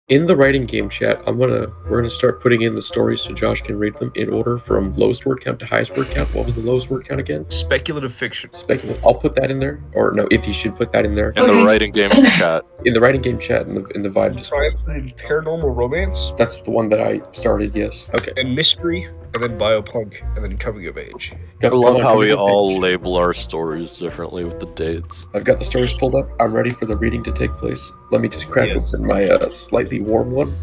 In the writing game chat, we're gonna start putting in the stories so Josh can read them in order from lowest word count to highest word count. What was the lowest word count again? Speculative fiction. Speculative. I'll put that in there, or no, if you should put that in there. In the writing game chat. In the writing game chat, in the Vibe Discord. Paranormal romance. That's the one that I started. Yes. Okay. And mystery, and then biopunk, and then coming of age. I love how we all label our stories differently with the dates. I've got the stories pulled up. I'm ready for the reading to take place. Let me just crack open my slightly warm one.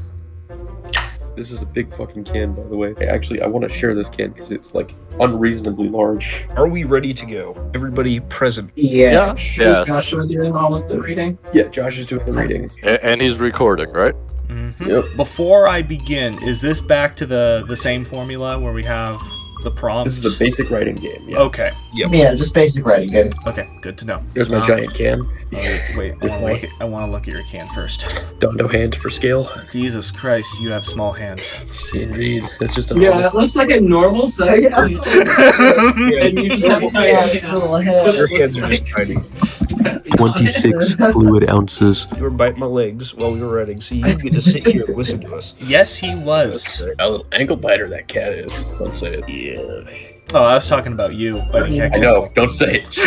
This is a big fucking can, by the way. Actually, I want to share this can because it's like unreasonably large. Are we ready to go? Everybody present? Yeah. Yes. Josh was doing all of the reading. Yeah, Josh is doing the reading. And he's recording, right? Mm-hmm. Yep. Before I begin, is this back to the same formula where we have the prompts? This is the basic writing game. Yeah. Okay. Yep. Yeah, just basic writing game. Okay, good to know. There's my giant can. Wait, I want to look at your can first. Dondo hand for scale. Jesus Christ, you have small hands. Indeed. That's just a Yeah, it looks like a normal size. And you just have a little head. Your heads are just tiny. 26 fluid ounces. You were biting my legs while we were writing, so you get to sit here and listen to us. Yes, he was. A little ankle biter that cat is. Don't say it. Yeah. Oh, I was talking about you, biting I know. Don't say it.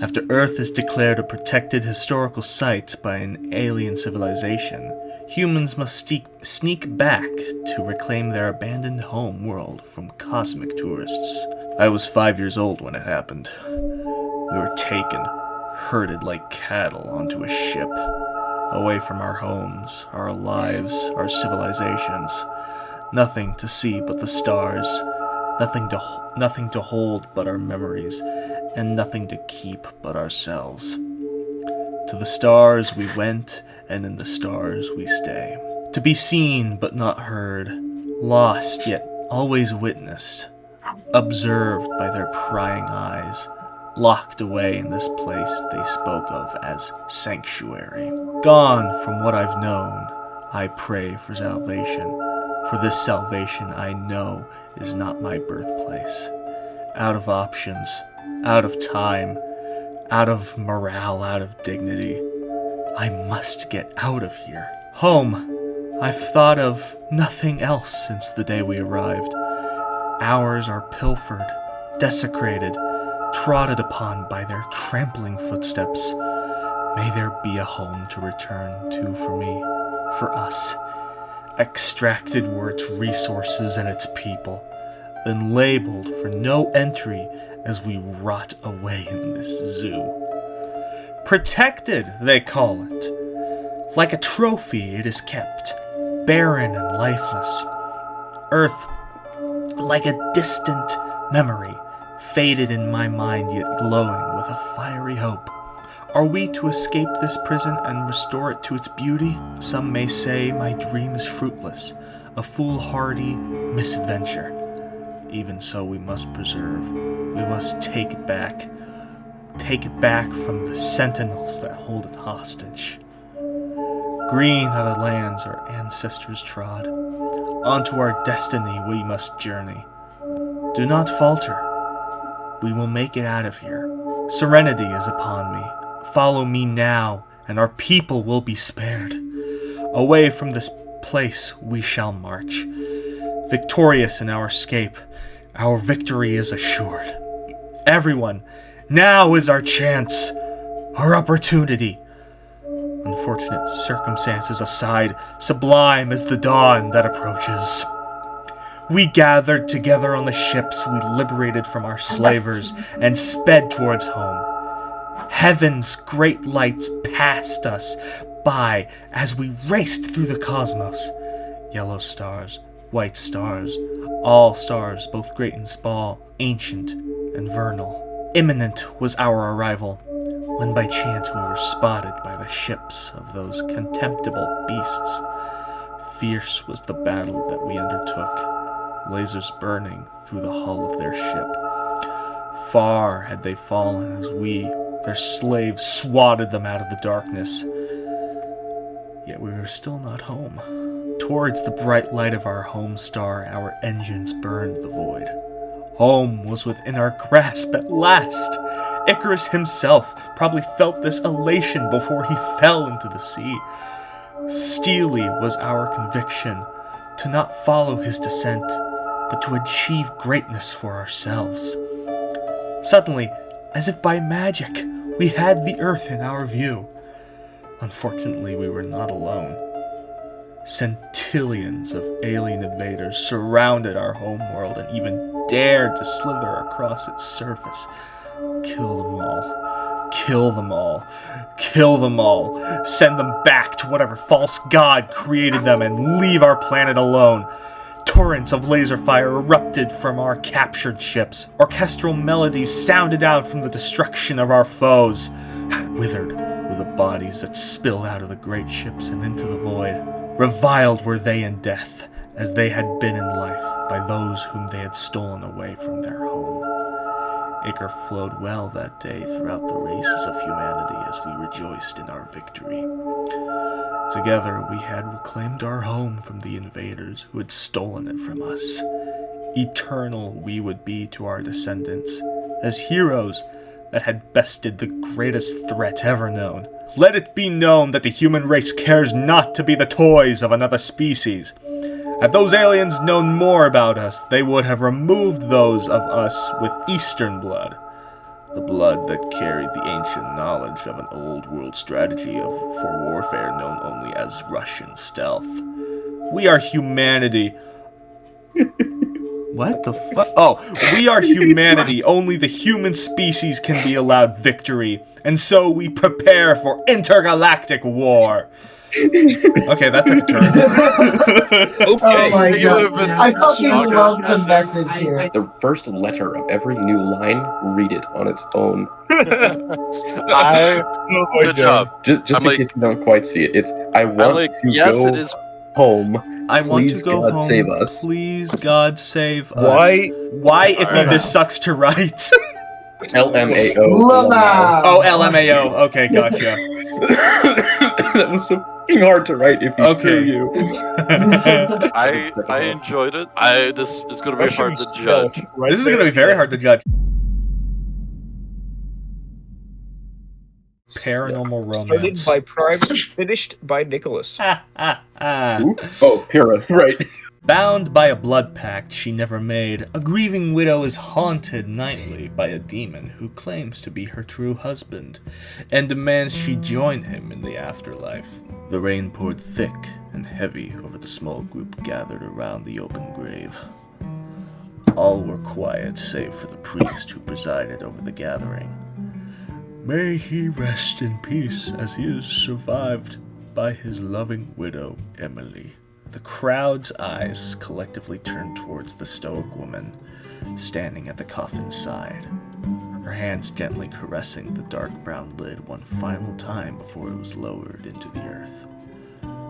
After Earth is declared a protected historical site by an alien civilization, humans must sneak back to reclaim their abandoned home world from cosmic tourists. I was 5 years old when it happened. We were taken, herded like cattle onto a ship, away from our homes, our lives, our civilizations. Nothing to see but the stars, nothing to hold but our memories, and nothing to keep but ourselves. To the stars we went, and in the stars we stay. To be seen but not heard, lost yet always witnessed, observed by their prying eyes, locked away in this place they spoke of as sanctuary. Gone from what I've known, I pray for salvation, for this salvation I know is not my birthplace. Out of options, out of time, out of morale, out of dignity, I must get out of here. Home. I've thought of nothing else since the day we arrived. Hours are pilfered, desecrated, trodden upon by their trampling footsteps. May there be a home to return to for me, for us. Extracted were its resources and its people, then labeled for no entry as we rot away in this zoo. Protected, they call it. Like a trophy it is kept, barren and lifeless. Earth, like a distant memory, faded in my mind yet glowing with a fiery hope. Are we to escape this prison and restore it to its beauty? Some may say my dream is fruitless, a foolhardy misadventure. Even so, we must preserve. We must take it back. Take it back from the sentinels that hold it hostage. Green are the lands our ancestors trod. Onto our destiny we must journey. Do not falter. We will make it out of here. Serenity is upon me. Follow me now, and our people will be spared. Away from this place we shall march. Victorious in our escape, our victory is assured. Everyone, now is our chance, our opportunity. Unfortunate circumstances aside, sublime is the dawn that approaches. We gathered together on the ships we liberated from our slavers and sped towards home. Heaven's great lights passed us by as we raced through the cosmos. Yellow stars, white stars, all stars, both great and small, ancient and vernal. Imminent was our arrival, when by chance we were spotted by the ships of those contemptible beasts. Fierce was the battle that we undertook, lasers burning through the hull of their ship. Far had they fallen as we, their slaves, swatted them out of the darkness. Yet we were still not home. Towards the bright light of our home star, our engines burned the void. Home was within our grasp at last. Icarus himself probably felt this elation before he fell into the sea. Steely was our conviction to not follow his descent, but to achieve greatness for ourselves. Suddenly, as if by magic, we had the Earth in our view. Unfortunately, we were not alone. Centillions of alien invaders surrounded our homeworld and even dared to slither across its surface. Kill them all. Kill them all. Kill them all. Send them back to whatever false god created them and leave our planet alone. Torrents of laser fire erupted from our captured ships. Orchestral melodies sounded out from the destruction of our foes. Withered were the bodies that spilled out of the great ships and into the void. Reviled were they in death, as they had been in life, by those whom they had stolen away from their home. Icar flowed well that day throughout the races of humanity as we rejoiced in our victory. Together we had reclaimed our home from the invaders who had stolen it from us. Eternal we would be to our descendants, as heroes that had bested the greatest threat ever known. Let it be known that the human race cares not to be the toys of another species. Had those aliens known more about us, they would have removed those of us with Eastern blood. The blood that carried the ancient knowledge of an old world strategy for warfare known only as Russian stealth. We are humanity. What the fuck? Oh, we are humanity. Only the human species can be allowed victory. And so we prepare for intergalactic war. Okay, that took a turn. Oh my god. I fucking love the message here. The first letter of every new line, read it on its own. Good job. Just in case you don't quite see it, it's I want to yes, go it is. home. I want Please, to go God, home. save us. Please, God, save us. Why if this sucks to write? LMAO. Lama. Oh, LMAO. Okay, gotcha. That was so fucking hard to write if you screw you. I enjoyed it. This is going to be hard to judge. This is going to be very hard to judge. Paranormal romance. Started by Private, finished by Nicholas. Oh, Pyrrha, right. Bound by a blood pact she never made, a grieving widow is haunted nightly by a demon who claims to be her true husband, and demands she join him in the afterlife. The rain poured thick and heavy over the small group gathered around the open grave. All were quiet save for the priest who presided over the gathering. May he rest in peace as he is survived by his loving widow, Emily. The crowd's eyes collectively turned towards the stoic woman, standing at the coffin's side, her hands gently caressing the dark brown lid one final time before it was lowered into the earth.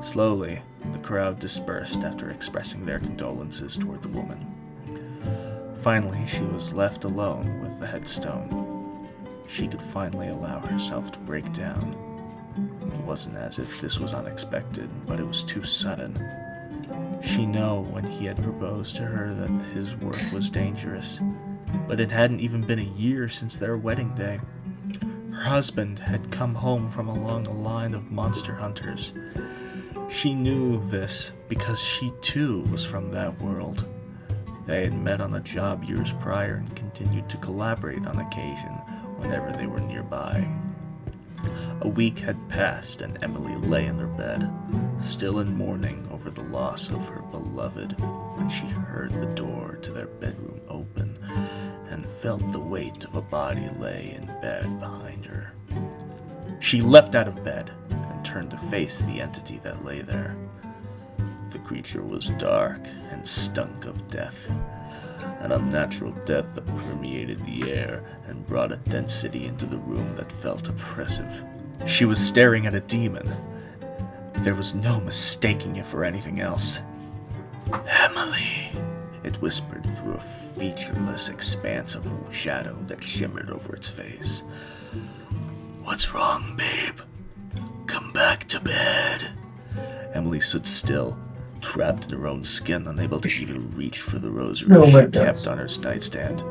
Slowly, the crowd dispersed after expressing their condolences toward the woman. Finally, she was left alone with the headstone. She could finally allow herself to break down. It wasn't as if this was unexpected, but it was too sudden. She knew when he had proposed to her that his work was dangerous, but it hadn't even been a year since their wedding day. Her husband had come home from along a line of monster hunters. She knew this because she too was from that world. They had met on a job years prior and continued to collaborate on occasion whenever they were nearby. A week had passed and Emily lay in her bed, still in mourning over the loss of her beloved, when she heard the door to their bedroom open and felt the weight of a body lay in bed behind her. She leapt out of bed and turned to face the entity that lay there. The creature was dark and stunk of death, an unnatural death that permeated the air and brought a density into the room that felt oppressive. She was staring at a demon. There was no mistaking it for anything else. "Emily," it whispered through a featureless expanse of shadow that shimmered over its face. "What's wrong, babe? Come back to bed." Emily stood still, trapped in her own skin, unable to even reach for the rosary Oh my she God. kept on her nightstand.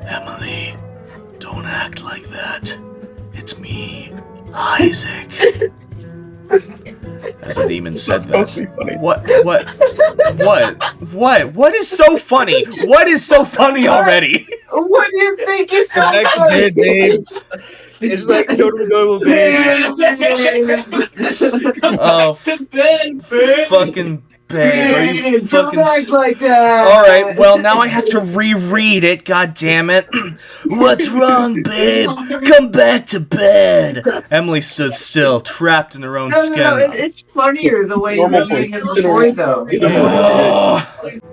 Emily, don't act like that. It's me, Isaac. As the demon said That's supposed to that, be funny. what is so funny? What is so funny already? What do you think is so Back to funny? bed, babe. It's like totally normal, babe. Oh, Ben, fucking babe, are you don't fucking... act like that. Alright, well now I have to reread it, god damn it. What's wrong, babe? Come back to bed. Emily stood still, trapped in her own No, skin. it's funnier the way you're Normal doing voice. it before, though.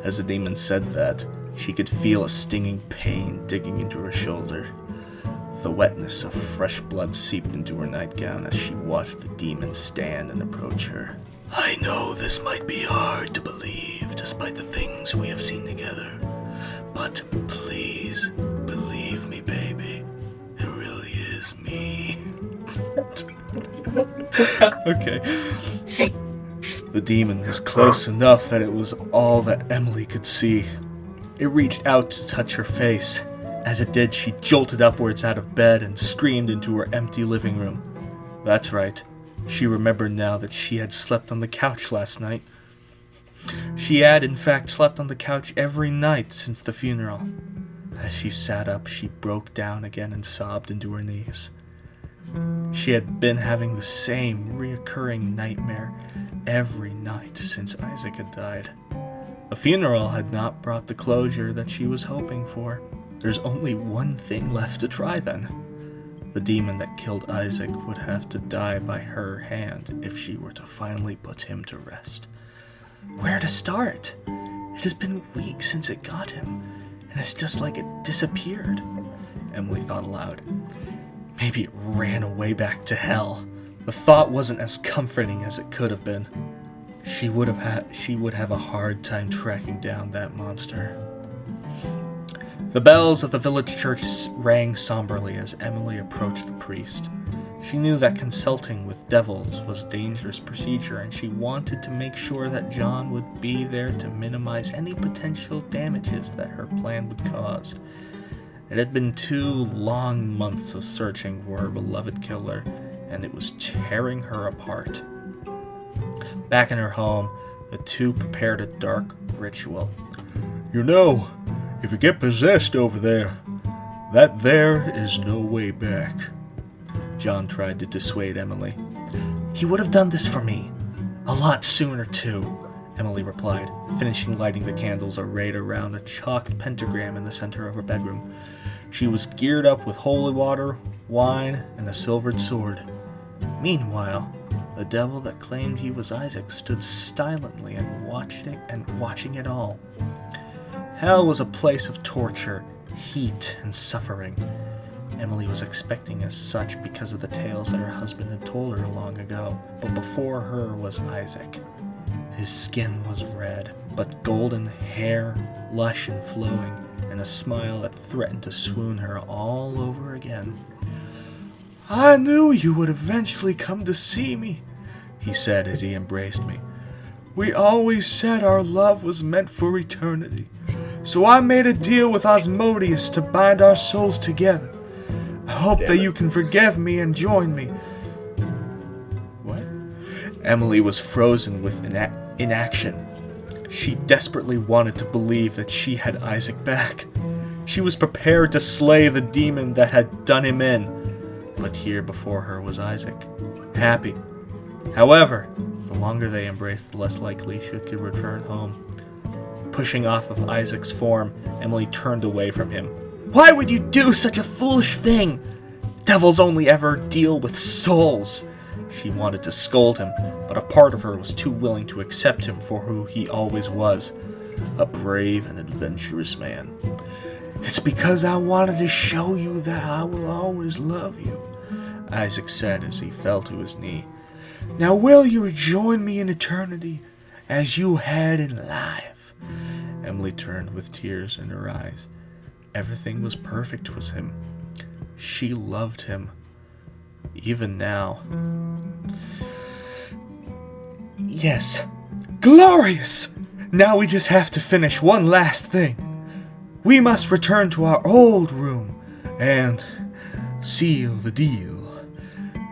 As the demon said that, she could feel a stinging pain digging into her shoulder. The wetness of fresh blood seeped into her nightgown as she watched the demon stand and approach her. I know this might be hard to believe, despite the things we have seen together. But please, believe me, baby. It really is me. Okay. The demon was close enough that it was all that Emily could see. It reached out to touch her face. As it did, she jolted upwards out of bed and screamed into her empty living room. That's right. She remembered now that she had slept on the couch last night. She had, in fact, slept on the couch every night since the funeral. As she sat up, she broke down again and sobbed into her knees. She had been having the same reoccurring nightmare every night since Isaac had died. The funeral had not brought the closure that she was hoping for. There's only one thing left to try then. The demon that killed Isaac would have to die by her hand if she were to finally put him to rest. Where to start? It has been weeks since it got him, and it's just like it disappeared. Emily thought aloud. Maybe it ran away back to hell. The thought wasn't as comforting as it could have been. She would have a hard time tracking down that monster. The bells of the village church rang somberly as Emily approached the priest. She knew that consulting with devils was a dangerous procedure, and she wanted to make sure that John would be there to minimize any potential damages that her plan would cause. It had been 2 long months of searching for her beloved killer, and it was tearing her apart. Back in her home, the two prepared a dark ritual. You know, if you get possessed over there, that there is no way back. John tried to dissuade Emily. He would have done this for me. A lot sooner, too, Emily replied, finishing lighting the candles arrayed around a chalked pentagram in the center of her bedroom. She was geared up with holy water, wine, and a silvered sword. Meanwhile, the devil that claimed he was Isaac stood silently and watching it all. Hell was a place of torture, heat, and suffering. Emily was expecting as such because of the tales that her husband had told her long ago, but before her was Isaac. His skin was red, but golden hair, lush and flowing, and a smile that threatened to swoon her all over again. I knew you would eventually come to see me, he said as he embraced me. We always said our love was meant for eternity, so I made a deal with Asmodeus to bind our souls together. I hope that you can forgive me and join me. What? Emily was frozen with inaction. She desperately wanted to believe that she had Isaac back. She was prepared to slay the demon that had done him in. But here before her was Isaac, happy. However, the longer they embraced, the less likely she could return home. Pushing off of Isaac's form, Emily turned away from him. Why would you do such a foolish thing? Devils only ever deal with souls. She wanted to scold him, but a part of her was too willing to accept him for who he always was, a brave and adventurous man. It's because I wanted to show you that I will always love you, Isaac said as he fell to his knee. Now will you join me in eternity, as you had in life? Emily turned with tears in her eyes. Everything was perfect with him. She loved him. Even now. Yes, Glorious! Now we just have to finish one last thing. We must return to our old room and seal the deal.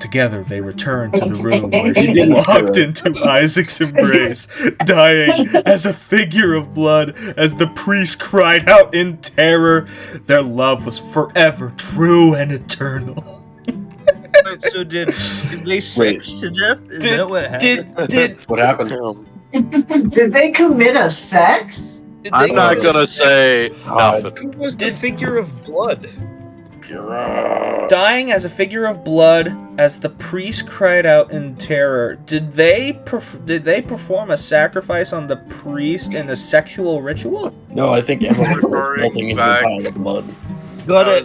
Together they returned to the room where she walked into Isaac's embrace, dying as a figure of blood as the priest cried out in terror. Their love was forever true and eternal. Wait, so did they sex to death? Is that what happened? What happened? Did they commit a sex? I'm not gonna say nothing. Who was the figure of blood? Dying as a figure of blood as the priest cried out in terror. Did they perform a sacrifice on the priest in a sexual ritual? No, I think Emma was Referring melting into a back- pile of blood. Gotta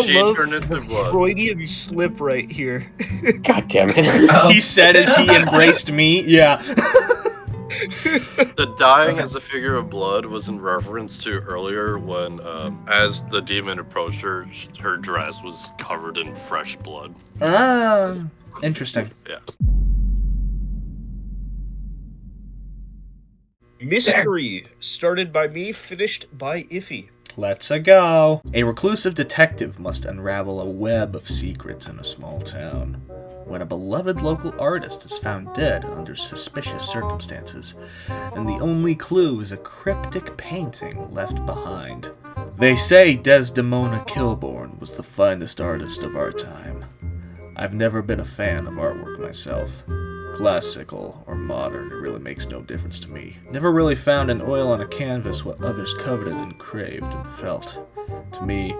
she love turned into the blood. Freudian slip right here. God damn it. He said as he embraced me. Yeah. The dying as a figure of blood was in reference to earlier when, as the demon approached her, her dress was covered in fresh blood. Ah, interesting. Yeah. Mystery, started by me, finished by Iffy. Let's go. A reclusive detective must unravel a web of secrets in a small town when a beloved local artist is found dead under suspicious circumstances, and the only clue is a cryptic painting left behind. They say Desdemona Kilbourne was the finest artist of our time. I've never been a fan of artwork myself. Classical or modern, it really makes no difference to me. Never really found an oil on a canvas what others coveted and craved and felt. To me,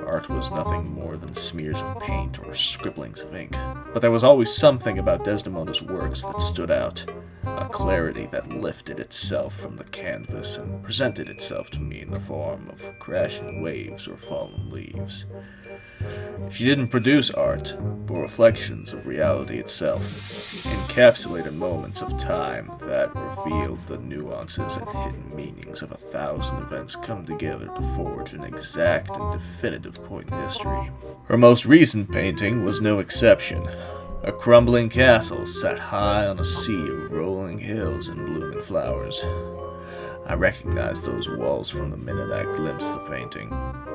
art was nothing more than smears of paint or scribblings of ink. But there was always something about Desdemona's works that stood out. A clarity that lifted itself from the canvas and presented itself to me in the form of crashing waves or fallen leaves. She didn't produce art, but reflections of reality itself, encapsulated moments of time that revealed the nuances and hidden meanings of 1,000 events come together to forge an exact and definitive point in history. Her most recent painting was no exception. A crumbling castle sat high on a sea of rolling hills and blooming flowers. I recognized those walls from the minute I glimpsed the painting,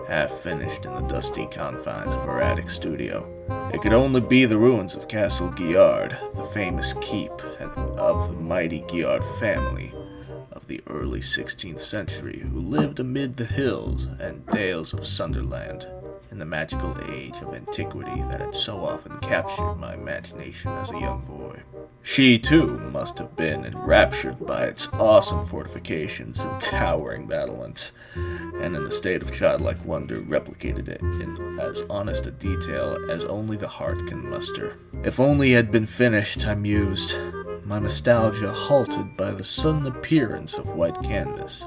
half finished in the dusty confines of her attic studio. It could only be the ruins of Castle Guillard, the famous keep of the mighty Guillard family of the early 16th century who lived amid the hills and dales of Sunderland in the magical age of antiquity that had so often captured my imagination as a young boy. She, too, must have been enraptured by its awesome fortifications and towering battlements, and in a state of childlike wonder replicated it in as honest a detail as only the heart can muster. If only it had been finished, I mused, my nostalgia halted by the sudden appearance of white canvas.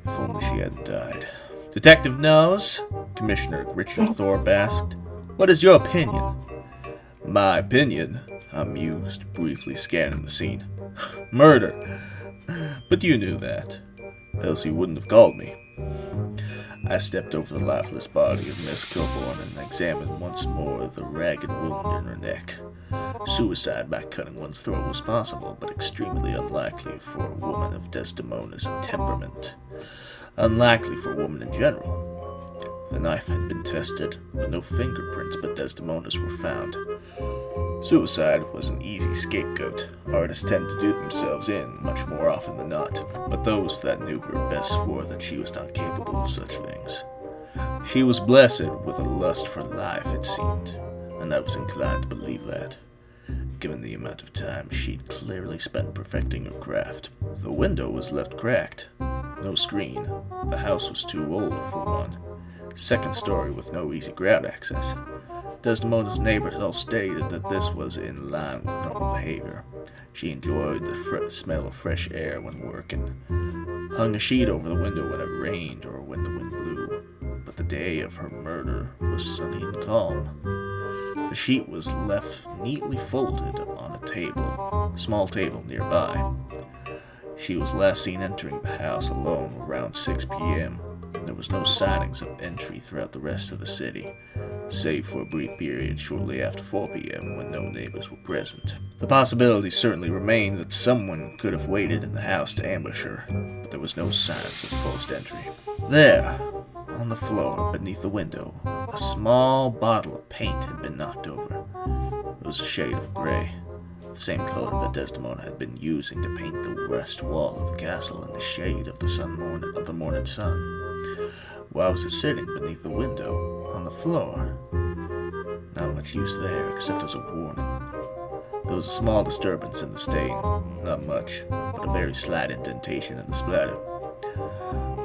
If only she hadn't died. Detective knows, Commissioner Richard Thorpe asked. What is your opinion? My opinion? I mused, briefly scanning the scene. Murder. But you knew that, else you wouldn't have called me. I stepped over the lifeless body of Miss Kilbourne and examined once more the ragged wound in her neck. Suicide by cutting one's throat was possible, but extremely unlikely for a woman of Desdemona's temperament. Unlikely for a woman in general. The knife had been tested, but no fingerprints but Desdemona's were found. Suicide was an easy scapegoat. Artists tend to do themselves in much more often than not, but those that knew her best swore that she was not capable of such things. She was blessed with a lust for life, it seemed, and I was inclined to believe that, given the amount of time she'd clearly spent perfecting her craft. The window was left cracked. No screen. The house was too old, for one. Second story with no easy ground access. Desdemona's neighbors all stated that this was in line with normal behavior. She enjoyed the smell of fresh air when working. Hung a sheet over the window when it rained or when the wind blew. But the day of her murder was sunny and calm. The sheet was left neatly folded on a small table nearby. She was last seen entering the house alone around 6 p.m. and There was no sightings of entry throughout the rest of the city, save for a brief period shortly after 4 p.m. when no neighbors were present. The possibility certainly remained that someone could have waited in the house to ambush her, but there was no signs of forced entry. There, on the floor beneath the window, a small bottle of paint had been knocked over. It was a shade of gray, the same color that Desdemona had been using to paint the west wall of the castle in the shade of the morning sun. Why was it sitting beneath the window, on the floor? Not much use there, except as a warning. There was a small disturbance in the stain, not much, but a very slight indentation in the splatter.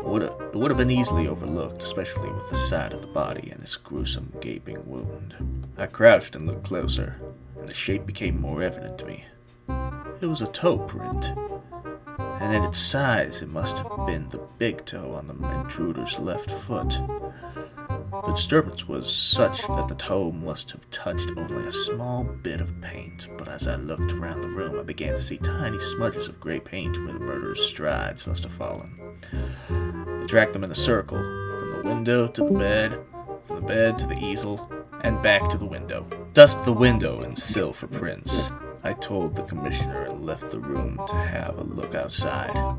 It would have been easily overlooked, especially with the sight of the body and its gruesome, gaping wound. I crouched and looked closer, and the shape became more evident to me. It was a toe print, and at its size it must have been the big toe on the intruder's left foot. The disturbance was such that the toe must have touched only a small bit of paint, but as I looked around the room I began to see tiny smudges of gray paint where the murderer's strides must have fallen. I tracked them in a circle, from the window to the bed, from the bed to the easel, and back to the window. Dust the window and sill for prints. I told the commissioner and left the room to have a look outside.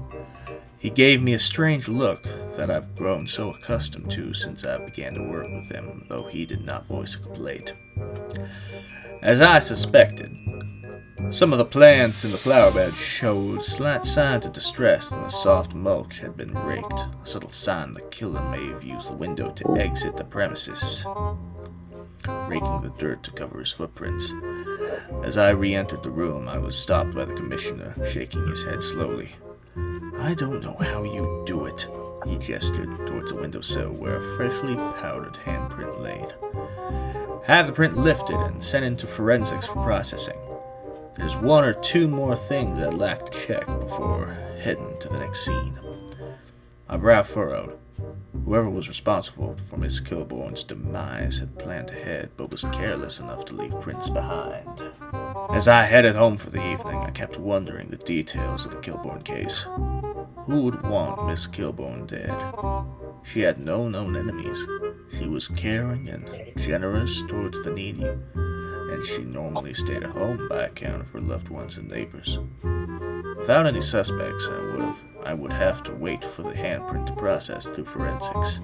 He gave me a strange look that I've grown so accustomed to since I began to work with him, though he did not voice a complaint. As I suspected, some of the plants in the flower bed showed slight signs of distress, and the soft mulch had been raked, a subtle sign the killer may have used the window to exit the premises, raking the dirt to cover his footprints. As I re-entered the room, I was stopped by the commissioner, shaking his head slowly. "I don't know how you do it," he gestured towards the windowsill where a freshly powdered handprint laid. "Have the print lifted and sent into forensics for processing. There's 1 or 2 more things I'd like to check before heading to the next scene." My brow furrowed. Whoever was responsible for Miss Kilbourne's demise had planned ahead, but was careless enough to leave prints behind. As I headed home for the evening, I kept wondering the details of the Kilbourne case. Who would want Miss Kilbourne dead? She had no known enemies. She was caring and generous towards the needy, and she normally stayed at home by account of her loved ones and neighbors. Without any suspects, I would have to wait for the handprint to process through forensics.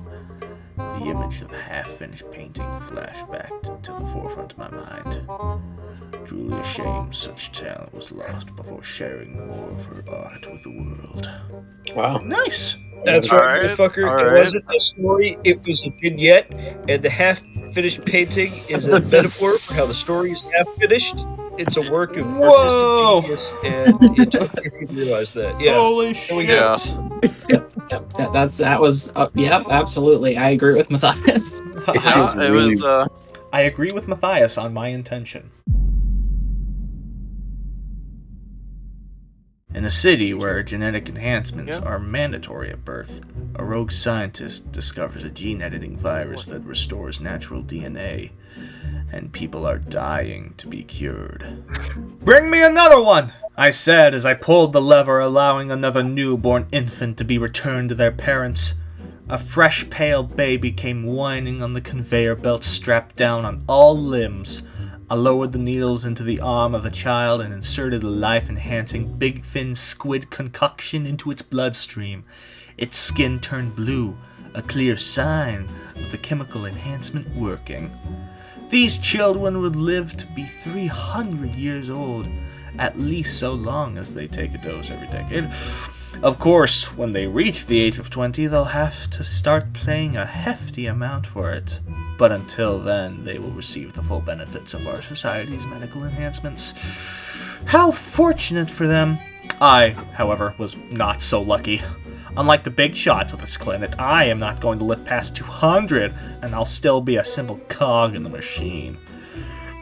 The image of the half-finished painting flashed back to the forefront of my mind. Truly a shame such talent was lost before sharing more of her art with the world. Wow. Nice! That's All right, right, motherfucker. all It right. wasn't a story, it was a vignette, and the half-finished painting is a metaphor for how the story is half-finished. It's a work of Whoa. artistic genius, and if you realize that. Yeah. Holy There we shit! go. Yep, that was yep, absolutely. I agree with Mathias. Yeah, it was. I agree with Mathias on my intention. In a city where genetic enhancements are mandatory at birth, a rogue scientist discovers a gene-editing virus that restores natural DNA, and people are dying to be cured. "Bring me another one!" I said as I pulled the lever, allowing another newborn infant to be returned to their parents. A fresh, pale baby came whining on the conveyor belt strapped down on all limbs. I lowered the needles into the arm of the child and inserted a life-enhancing big fin squid concoction into its bloodstream. Its skin turned blue, a clear sign of the chemical enhancement working. These children would live to be 300 years old, at least so long as they take a dose every decade. Of course, when they reach the age of 20, they'll have to start paying a hefty amount for it. But until then, they will receive the full benefits of our society's medical enhancements. How fortunate for them! I, however, was not so lucky. Unlike the big shots of this clinic, I am not going to live past 200, and I'll still be a simple cog in the machine.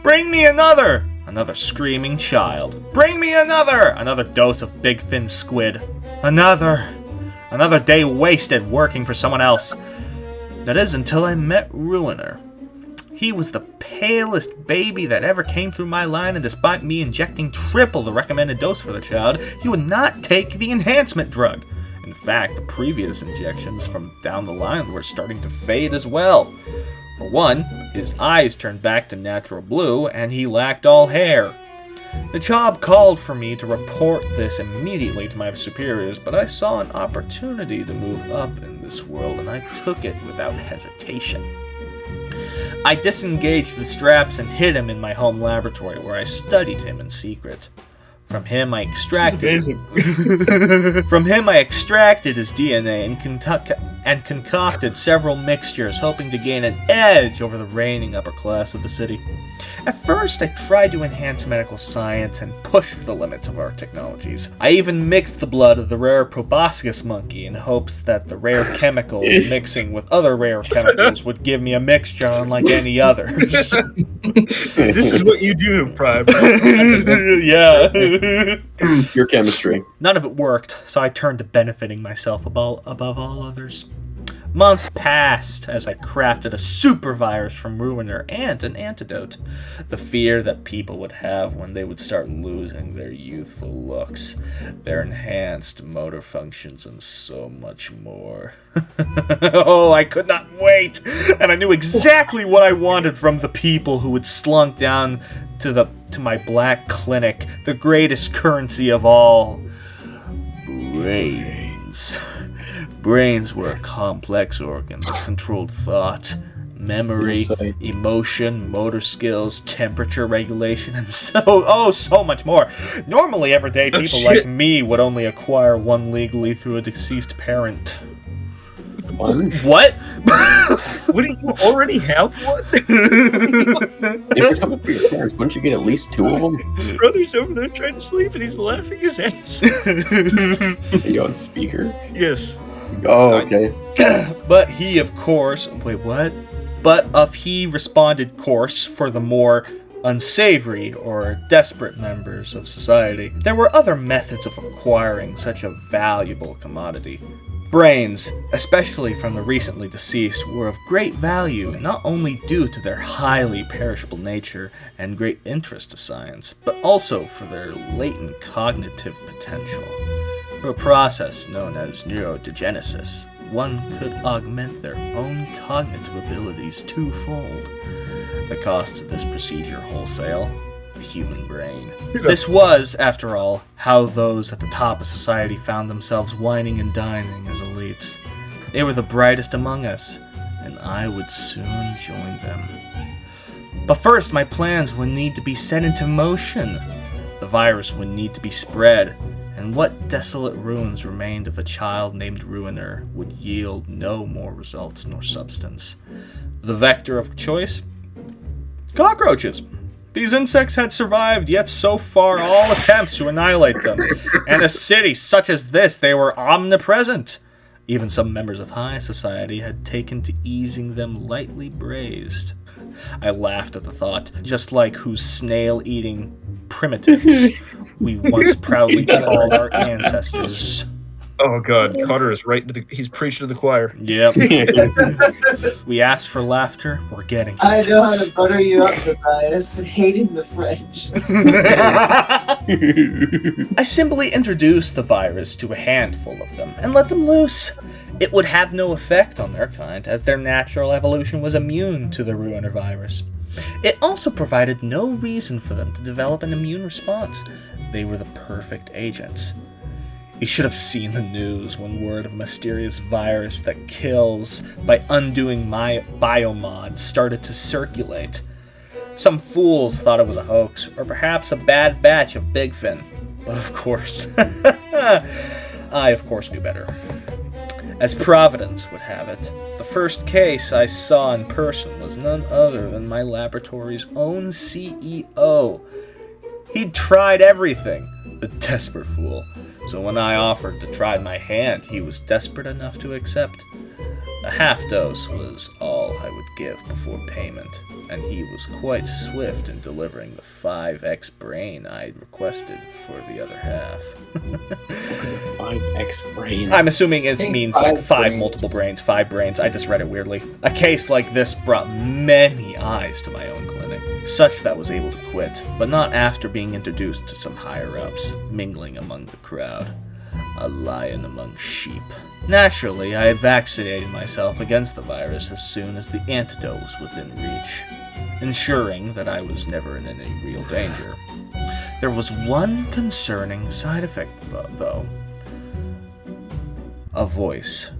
"Bring me another!" Another screaming child. "Bring me another!" Another dose of big fin squid. Another day wasted working for someone else. That is, until I met Ruiner. He was the palest baby that ever came through my line, and despite me injecting triple the recommended dose for the child, he would not take the enhancement drug. In fact, the previous injections from down the line were starting to fade as well. For one, his eyes turned back to natural blue, and he lacked all hair. The job called for me to report this immediately to my superiors, but I saw an opportunity to move up in this world, and I took it without hesitation. I disengaged the straps and hid him in my home laboratory, where I studied him in secret. From him, I extracted his DNA and concocted several mixtures, hoping to gain an edge over the reigning upper class of the city. At first, I tried to enhance medical science and push the limits of our technologies. I even mixed the blood of the rare proboscis monkey in hopes that the rare chemicals mixing with other rare chemicals would give me a mixture unlike any others. This is what you do, Prime. Yeah. Your chemistry. None of it worked, so I turned to benefiting myself above all others. Months passed as I crafted a super virus from Ruiner and an antidote. The fear that people would have when they would start losing their youthful looks, their enhanced motor functions, and so much more. Oh, I could not wait! And I knew exactly what I wanted from the people who had slunk down to my black clinic, the greatest currency of all. Brains. Brains were a complex organ that controlled thought, memory, emotion, motor skills, temperature regulation, and so much more. Normally, everyday people like me would only acquire one legally through a deceased parent. One? What? What, do you already have one? If you're coming for your parents, wouldn't you get at least 2 of them? Your brother's over there trying to sleep and he's laughing his ass. Are you on speaker? Yes. Oh, okay. But he, of course... Wait, what? But he responded course for the more unsavory or desperate members of society. There were other methods of acquiring such a valuable commodity. Brains, especially from the recently deceased, were of great value, not only due to their highly perishable nature and great interest to science, but also for their latent cognitive potential. Through a process known as neurodegenesis, one could augment their own cognitive abilities twofold. The cost of this procedure wholesale, a human brain. This was, after all, how those at the top of society found themselves whining and dining as elites. They were the brightest among us, and I would soon join them. But first, my plans would need to be set into motion. The virus would need to be spread, and what desolate ruins remained of the child named Ruiner would yield no more results nor substance. The vector of choice? Cockroaches. These insects had survived, yet so far all attempts to annihilate them. And a city such as this, they were omnipresent. Even some members of high society had taken to easing them lightly braised. I laughed at the thought, just like whose snail-eating primitives we once proudly called our ancestors. Oh god, Connor is he's preaching to the choir. Yep. We asked for laughter, we're getting it. I know how to butter you up, Mathias, hating the French. I simply introduced the virus to a handful of them and let them loose. It would have no effect on their kind, as their natural evolution was immune to the Ruiner virus. It also provided no reason for them to develop an immune response. They were the perfect agents. You should have seen the news when word of a mysterious virus that kills by undoing my biomod started to circulate. Some fools thought it was a hoax, or perhaps a bad batch of Bigfin. But of course, I of course knew better. As Providence would have it, the first case I saw in person was none other than my laboratory's own CEO. He'd tried everything, the desperate fool. So when I offered to try my hand, he was desperate enough to accept. A half dose was all I would give before payment, and he was quite swift in delivering the 5x brain I'd requested for the other half. What is a 5x brain? I'm assuming it means like 5 brains. multiple brains, 5 brains. I just read it weirdly. A case like this brought many eyes to my own clinic, such that was able to quit, but not after being introduced to some higher-ups, mingling among the crowd. a lion among sheep. Naturally, I had vaccinated myself against the virus as soon as the antidote was within reach, ensuring that I was never in any real danger. There was one concerning side effect, though. A voice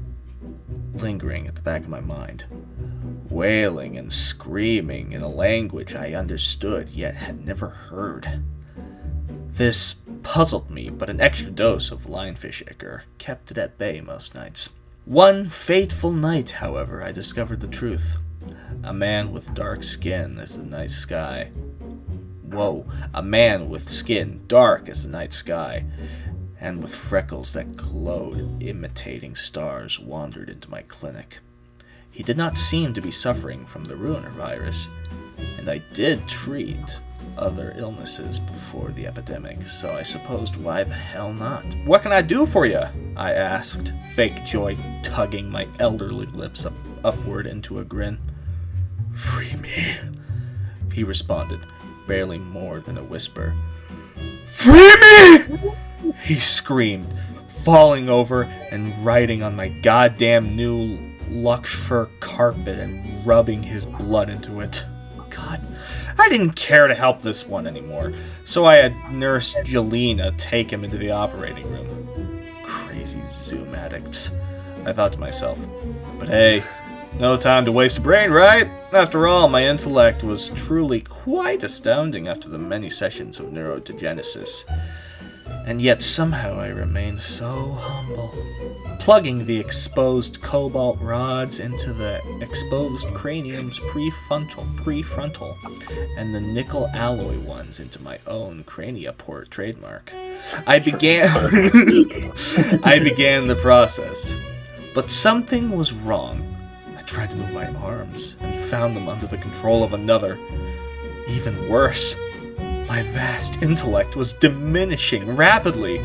lingering at the back of my mind, wailing and screaming in a language I understood yet had never heard. This puzzled me, but an extra dose of lionfish ichor kept it at bay most nights. One fateful night, however, I discovered the truth. A man with dark skin as the night sky. A man with skin dark as the night sky, and with freckles that glowed, imitating stars, wandered into my clinic. He did not seem to be suffering from the Ruiner virus, and I did treat other illnesses before the epidemic, so I supposed why the hell not? "What can I do for you?" I asked, fake joy tugging my elderly lips upward into a grin. "Free me," he responded, barely more than a whisper. "Free me!" he screamed, falling over and riding on my goddamn new luxe fur carpet and rubbing his blood into it. God, I didn't care to help this one anymore, so I had Nurse Jelena take him into the operating room. Crazy Zoom addicts, I thought to myself. But hey, no time to waste a brain, right? After all, my intellect was truly quite astounding after the many sessions of neurogenesis. And yet somehow I remained so humble. Plugging the exposed cobalt rods into the exposed cranium's prefrontal, and the nickel alloy ones into my own cranioport trademark, I began the process. But something was wrong. I tried to move my arms and found them under the control of another. Even worse, my vast intellect was diminishing rapidly.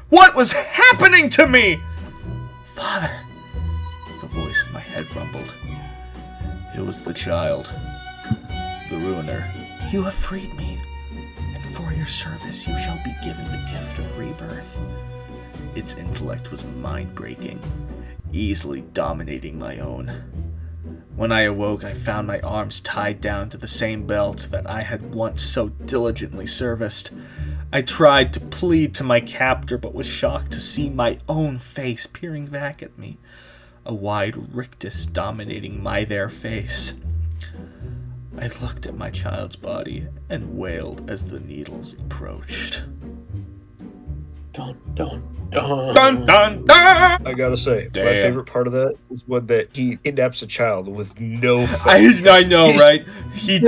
What was happening to me? "Father," the voice in my head rumbled. It was the child, the Ruiner. "You have freed me, and for your service you shall be given the gift of rebirth." Its intellect was mind-breaking, easily dominating my own. When I awoke, I found my arms tied down to the same belt that I had once so diligently serviced. I tried to plead to my captor, but was shocked to see my own face peering back at me, a wide rictus dominating my there face. I looked at my child's body and wailed as the needles approached. Dun, dun, dun. Dun, dun, dun! I gotta say, Damn. my favorite part of that is when that he kidnaps a child with no face. I know, right? He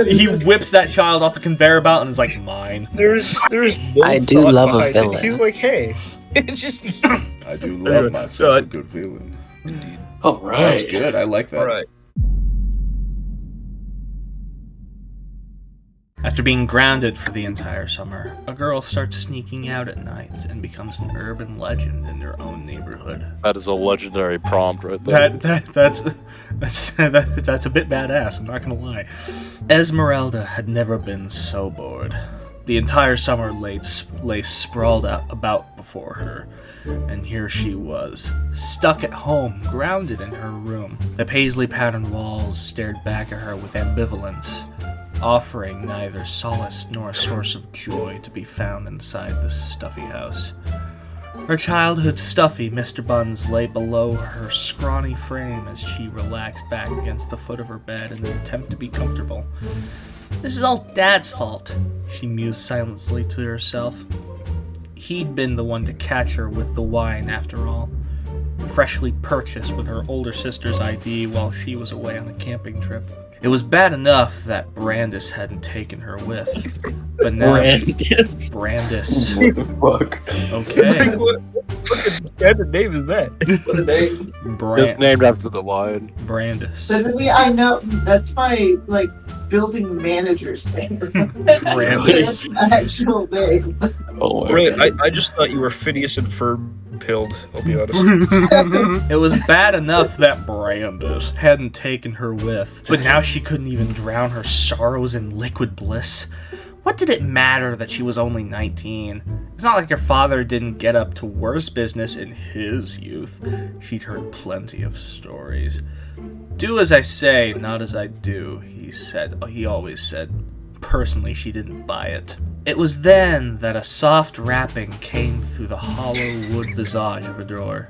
whips that child off the conveyor belt and is like, "Mine." There's no I do thought love a behind it. villain. He's like, hey, it's just I do love myself a good feeling. indeed. All right. That's good. I like that. All right. After being grounded for the entire summer, a girl starts sneaking out at night and becomes an urban legend in her own neighborhood. That is a legendary prompt right there. That's a bit badass, I'm not gonna lie. Esmeralda had never been so bored. The entire summer lay sprawled out about before her, and here she was, stuck at home, grounded in her room. The paisley-patterned walls stared back at her with ambivalence, offering neither solace nor a source of joy to be found inside this stuffy house. Her childhood stuffy, Mr. Buns, lay below her scrawny frame as she relaxed back against the foot of her bed in an attempt to be comfortable. "This is all Dad's fault," she mused silently to herself. He'd been the one to catch her with the wine after all, freshly purchased with her older sister's ID while she was away on a camping trip. It was bad enough that Brandis hadn't taken her with, but now Brandis. Brandis. What the fuck? Okay. What fucking name is that? What a name. It's named after the lion. Brandis. Literally, I know that's my building manager's name. Brandis. That's my actual name. Oh my Right, God. I just thought you were Phineas and Ferb pilled, I'll be honest. It was bad enough that Brandis hadn't taken her with, but now she couldn't even drown her sorrows in liquid bliss. What did it matter that she was only 19? It's not like her father didn't get up to worse business in his youth. She'd heard plenty of stories. Do as I say, not as I do, he said. He always said. Personally, she didn't buy it. It was then that a soft rapping came through the hollow wood visage of a door.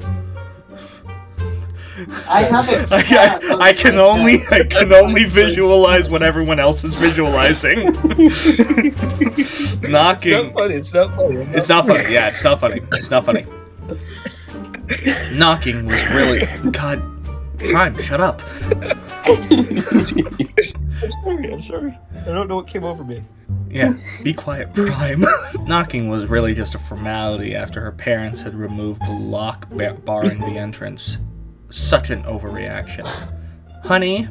I can only visualize what everyone else is visualizing. Knocking. It's not funny. It's not funny. Yeah, it's not funny. It's not funny. Knocking was really... God, Prime, shut up. I'm sorry. I don't know what came over me. Yeah, be quiet, Prime. Knocking was really just a formality after her parents had removed the lock barring the entrance. Such an overreaction. Honey,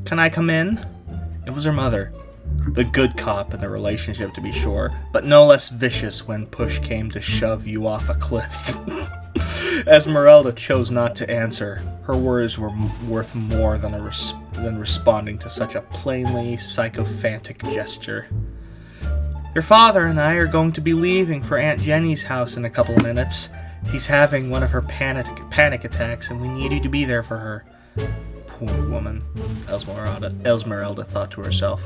can I come in? It was her mother. The good cop in the relationship, to be sure, but no less vicious when push came to shove you off a cliff. Esmeralda chose not to answer. Her words were worth more than responding to such a plainly sycophantic gesture. Your father and I are going to be leaving for Aunt Jenny's house in a couple of minutes. He's having one of her panic attacks, and we need you to be there for her. Poor woman, Esmeralda thought to herself,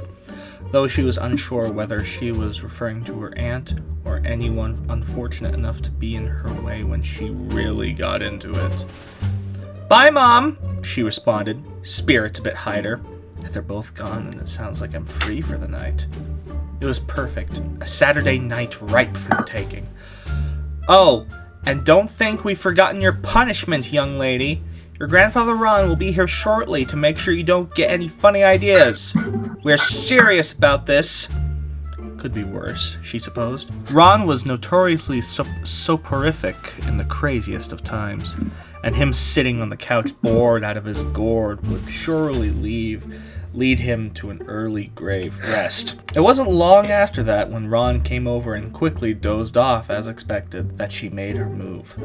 though she was unsure whether she was referring to her aunt or anyone unfortunate enough to be in her way when she really got into it. Bye, Mom, she responded, spirits a bit higher. They're both gone, and it sounds like I'm free for the night. It was perfect. A Saturday night ripe for the taking. Oh, and don't think we've forgotten your punishment, young lady. Your grandfather Ron will be here shortly to make sure you don't get any funny ideas. We're serious about this. Could be worse, she supposed. Ron was notoriously soporific in the craziest of times, and him sitting on the couch bored out of his gourd would surely lead him to an early grave rest. It wasn't long after that, when Ron came over and quickly dozed off as expected, that she made her move.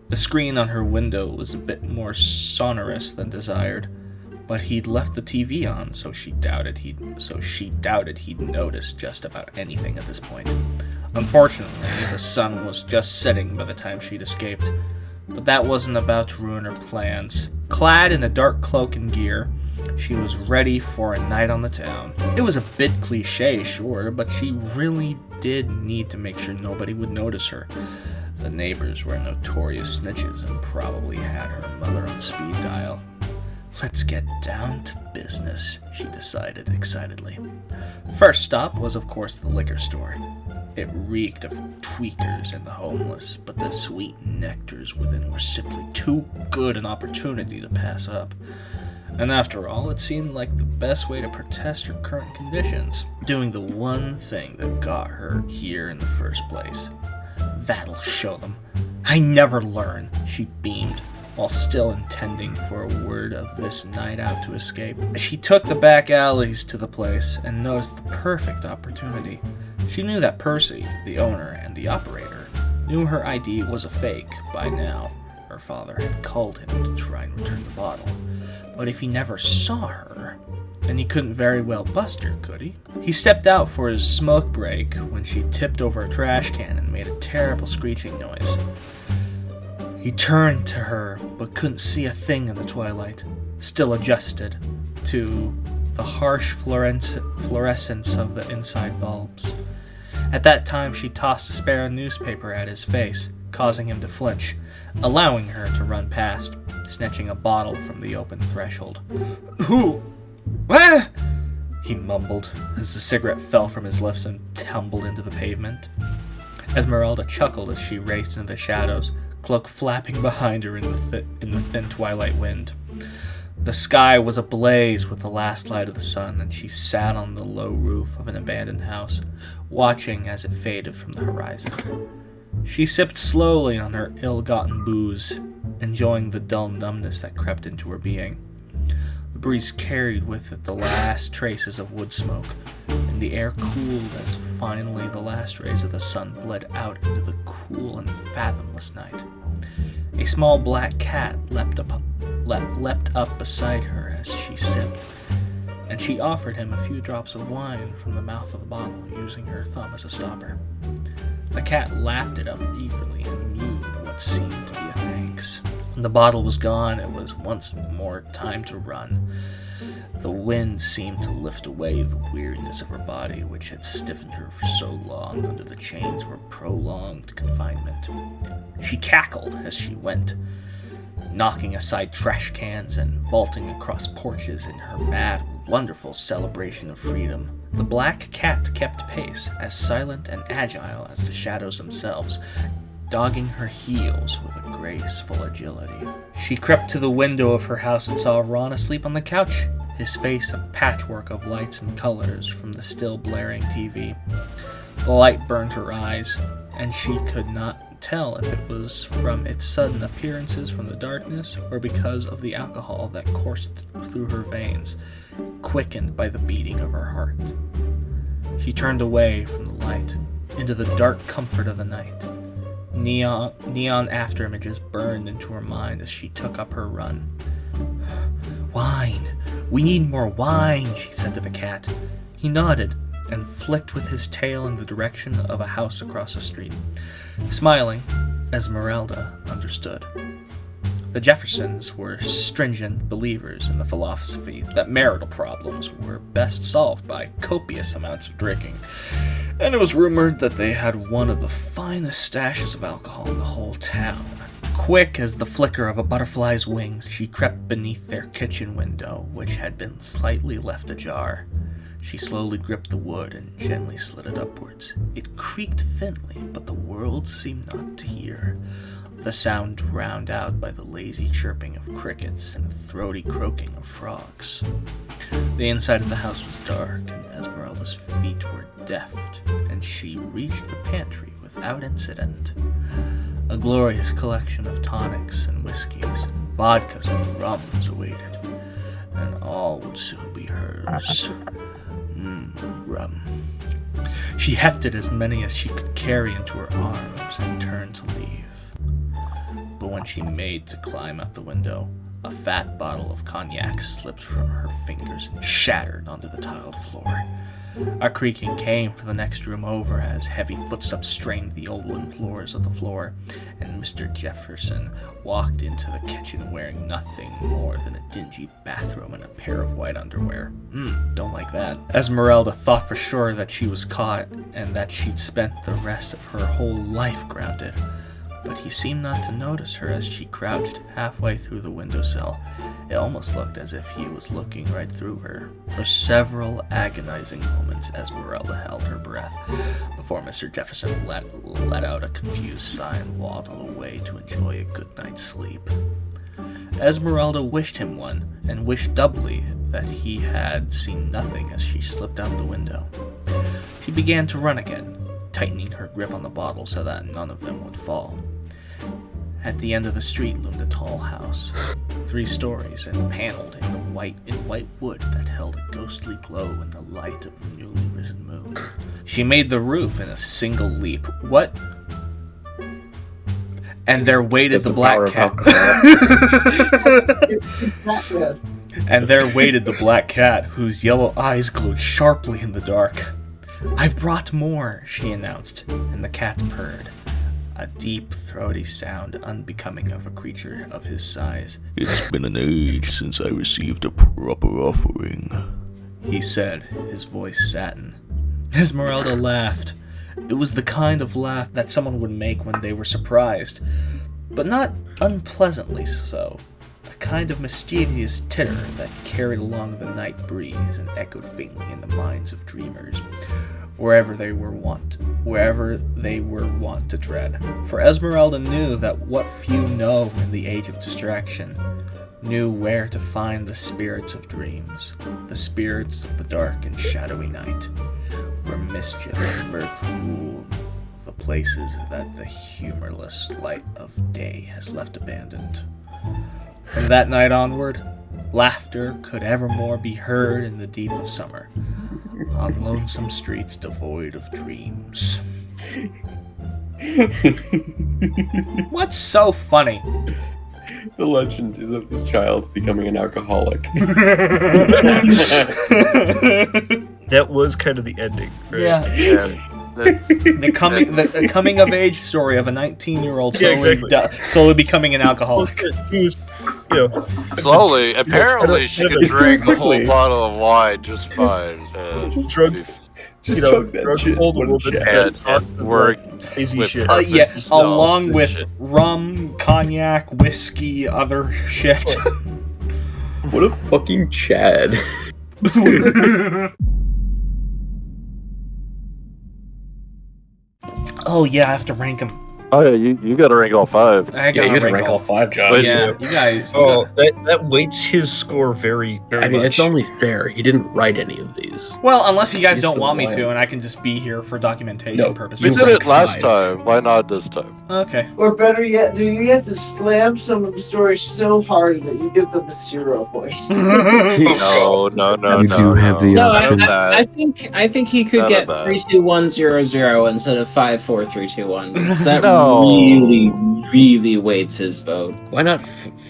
The screen on her window was a bit more sonorous than desired, but he'd left the TV on, so she doubted he'd noticed just about anything at this point. Unfortunately, the sun was just setting by the time she'd escaped, but that wasn't about to ruin her plans. Clad in a dark cloak and gear, she was ready for a night on the town. It was a bit cliche, sure, but she really did need to make sure nobody would notice her. The neighbors were notorious snitches and probably had her mother on speed dial. Let's get down to business, she decided excitedly. First stop was, of course, the liquor store. It reeked of tweakers and the homeless, but the sweet nectars within were simply too good an opportunity to pass up. And after all, it seemed like the best way to protest her current conditions, doing the one thing that got her here in the first place. That'll show them. I never learn, she beamed, while still intending for a word of this night out to escape. She took the back alleys to the place and noticed the perfect opportunity. She knew that Percy, the owner and the operator, knew her ID was a fake by now. Her father had called him to try and return the bottle. But if he never saw her, then he couldn't very well bust her, could he? He stepped out for his smoke break when she tipped over a trash can and made a terrible screeching noise. He turned to her, but couldn't see a thing in the twilight, still adjusted to the harsh fluorescence of the inside bulbs. At that time, she tossed a spare newspaper at his face, causing him to flinch, allowing her to run past, snatching a bottle from the open threshold. Who? What? He mumbled as the cigarette fell from his lips and tumbled into the pavement. Esmeralda chuckled as she raced into the shadows, cloak flapping behind her in the thin twilight wind. The sky was ablaze with the last light of the sun, and she sat on the low roof of an abandoned house, watching as it faded from the horizon. She sipped slowly on her ill-gotten booze, enjoying the dull numbness that crept into her being. The breeze carried with it the last traces of wood smoke, and the air cooled as finally the last rays of the sun bled out into the cool and fathomless night. A small black cat leapt up beside her as she sipped. and she offered him a few drops of wine from the mouth of the bottle, using her thumb as a stopper. The cat lapped it up eagerly and mewed what seemed to be a thanks. When the bottle was gone, it was once more time to run. The wind seemed to lift away the weariness of her body, which had stiffened her for so long under the chains of her prolonged confinement. She cackled as she went, knocking aside trash cans and vaulting across porches in her mad, wonderful celebration of freedom. The black cat kept pace, as silent and agile as the shadows themselves, dogging her heels with a graceful agility. She crept to the window of her house and saw Ron asleep on the couch, his face a patchwork of lights and colors from the still blaring TV. The light burned her eyes, and she could not tell if it was from its sudden appearances from the darkness or because of the alcohol that coursed through her veins, quickened by the beating of her heart. She turned away from the light, into the dark comfort of the night. Neon afterimages burned into her mind as she took up her run. "Wine! We need more wine," she said to the cat. He nodded and flicked with his tail in the direction of a house across the street. Smiling, Esmeralda understood. The Jeffersons were stringent believers in the philosophy that marital problems were best solved by copious amounts of drinking, and it was rumored that they had one of the finest stashes of alcohol in the whole town. Quick as the flicker of a butterfly's wings, she crept beneath their kitchen window, which had been slightly left ajar. She slowly gripped the wood and gently slid it upwards. It creaked thinly, but the world seemed not to hear, the sound drowned out by the lazy chirping of crickets and throaty croaking of frogs. The inside of the house was dark, and Esmeralda's feet were deft, and she reached the pantry without incident. A glorious collection of tonics and whiskeys, vodkas and rums awaited, and all would soon be hers. Rum. She hefted as many as she could carry into her arms and turned to leave. But when she made to climb out the window, a fat bottle of cognac slipped from her fingers and shattered onto the tiled floor. A creaking came from the next room over as heavy footsteps strained the old wooden floors of the floor, and Mr. Jefferson walked into the kitchen wearing nothing more than a dingy bathrobe and a pair of white underwear. Don't like that. Esmeralda thought for sure that she was caught and that she'd spent the rest of her whole life grounded. But he seemed not to notice her as she crouched halfway through the windowsill. It almost looked as if he was looking right through her. For several agonizing moments, Esmeralda held her breath before Mr. Jefferson let out a confused sigh and waddled away to enjoy a good night's sleep. Esmeralda wished him one, and wished doubly that he had seen nothing as she slipped out the window. She began to run again, tightening her grip on the bottle so that none of them would fall. At the end of the street loomed a tall house, 3 stories and paneled in white wood that held a ghostly glow in the light of the newly risen moon. She made the roof in a single leap. What? And there waited the black cat. And there waited the black cat, whose yellow eyes glowed sharply in the dark. "I've brought more," she announced, and the cat purred. A deep, throaty sound unbecoming of a creature of his size. "It's been an age since I received a proper offering," he said, his voice satin. Esmeralda laughed. It was the kind of laugh that someone would make when they were surprised, but not unpleasantly so. A kind of mysterious titter that carried along the night breeze and echoed faintly in the minds of dreamers, wherever they were wont to tread. For Esmeralda knew that what few know in the age of distraction, knew where to find the spirits of dreams, the spirits of the dark and shadowy night, where mischief and mirth rule the places that the humorless light of day has left abandoned. From that night onward, laughter could evermore be heard in the deep of summer, on lonesome streets devoid of dreams. What's so funny? The legend is of this child becoming an alcoholic. That was kind of the ending, right? Yeah. That's The coming of age story of a 19-year-old Yeah, slowly becoming an alcoholic. Who's, slowly. Apparently, she could It's drink a whole quickly. bottle of wine just fine. drug, Just chug that drug shit. pulled a What little a bit chat. and work crazy with shit. Yeah, Stuff. along with Shit. rum, cognac, whiskey, other shit. What a fucking Chad. Oh yeah, I have to rank them. Oh yeah, you got to rank all 5. I Yeah, gotta you gotta rank rank all 5, Josh. Wait, Yeah, you guys. Oh, that weights his score very, very I mean, much. it's only fair. He didn't write any of these. Well, unless you guys You're don't so want me wild. to, and I can just be here for documentation No, We purposes. You did rank it last 5. time. Why not this time? Okay. Or better yet, do you have to slam some of the stories so hard that you give them a 0 point? No. You do have the No, option. I think he could None get of that. 3, 2, 1, 0, 0 instead of 5, 4, 3, 2, 1. Because that No. really weights his vote. Why not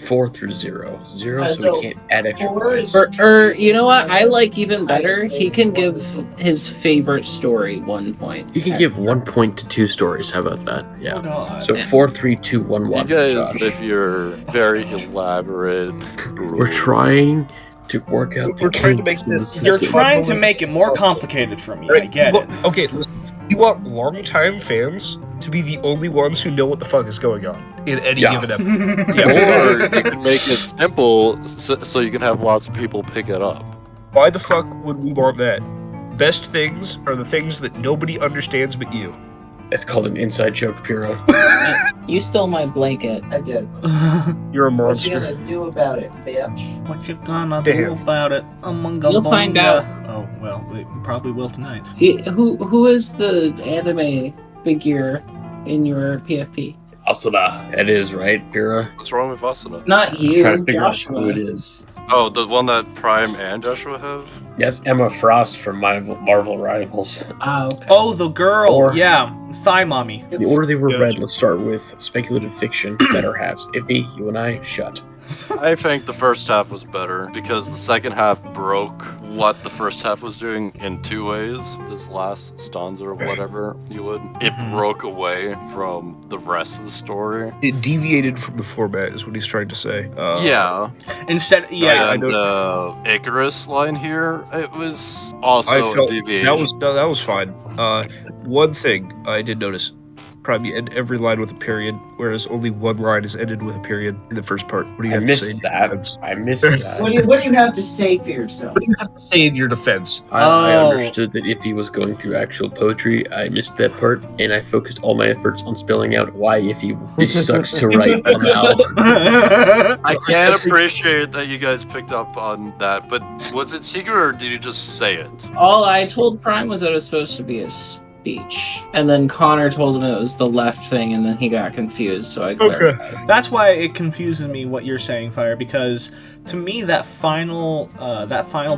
4 through 0? 0 so So we can't add extra 4 points. Or you know what? I like even better. He can give his favorite story 1 point. You can give 1 point to 2 stories. How about that? Oh Yeah. god. So 4, 3, 2, 1, You 1. guys, Josh. if you're very elaborate, We're trying to work out the We're trying to make kinks in the this- You're system. trying to make it more complicated for me. I Right, get you it. want- Okay, listen. You want longtime fans to be the only ones who know what the fuck is going on in any Yeah. given episode. or Yeah. you can make it simple so you can have lots of people pick it up. Why the fuck would we want that? Best things are the things that nobody understands but you. It's called an inside joke, Piro. You stole my blanket. I did. You're a What you monster. gonna do about it, bitch? What you gonna do Damn. about it? You'll find out. Oh well, we probably will tonight. Who is the anime figure in your PFP? Asuna. That is right, Pira. What's wrong with Asuna? Not Just you, trying to figure out Joshua. who it is. Oh, the one that Prime and Joshua have? Yes, Emma Frost from Marvel Rivals. Ah, okay. Oh, the girl. Or- Yeah, thigh mommy. In the order they were Yeah. read, let's start with speculative fiction, better halves. Iffy, you and I, shut. I think the first half was better because the second half broke what the first half was doing in 2 ways. This last stanza or whatever you would. It Mhm. broke away from the rest of the story. It deviated from the format, is what he's trying to say. Yeah. Instead, yeah. I And Icarus line here, it was also I felt a deviation. that was fine. One thing I did notice: probably end every line with a period, whereas only one line is ended with a period in the first part. What do you I have to say? missed that. I missed that. What do you have to say for yourself? What do you have to say in your defense? I Oh. understood that Iffy was going through actual poetry. I missed that part, and I focused all my efforts on spelling out why Iffy sucks to write somehow. I can appreciate that you guys picked up on that, but was it secret or did you just say it? All I told Prime was that it was supposed to be a speech, and then Connor told him it was the left thing, and then he got confused. So I clarified. That's why it confuses me what you're saying, Fire, because to me that final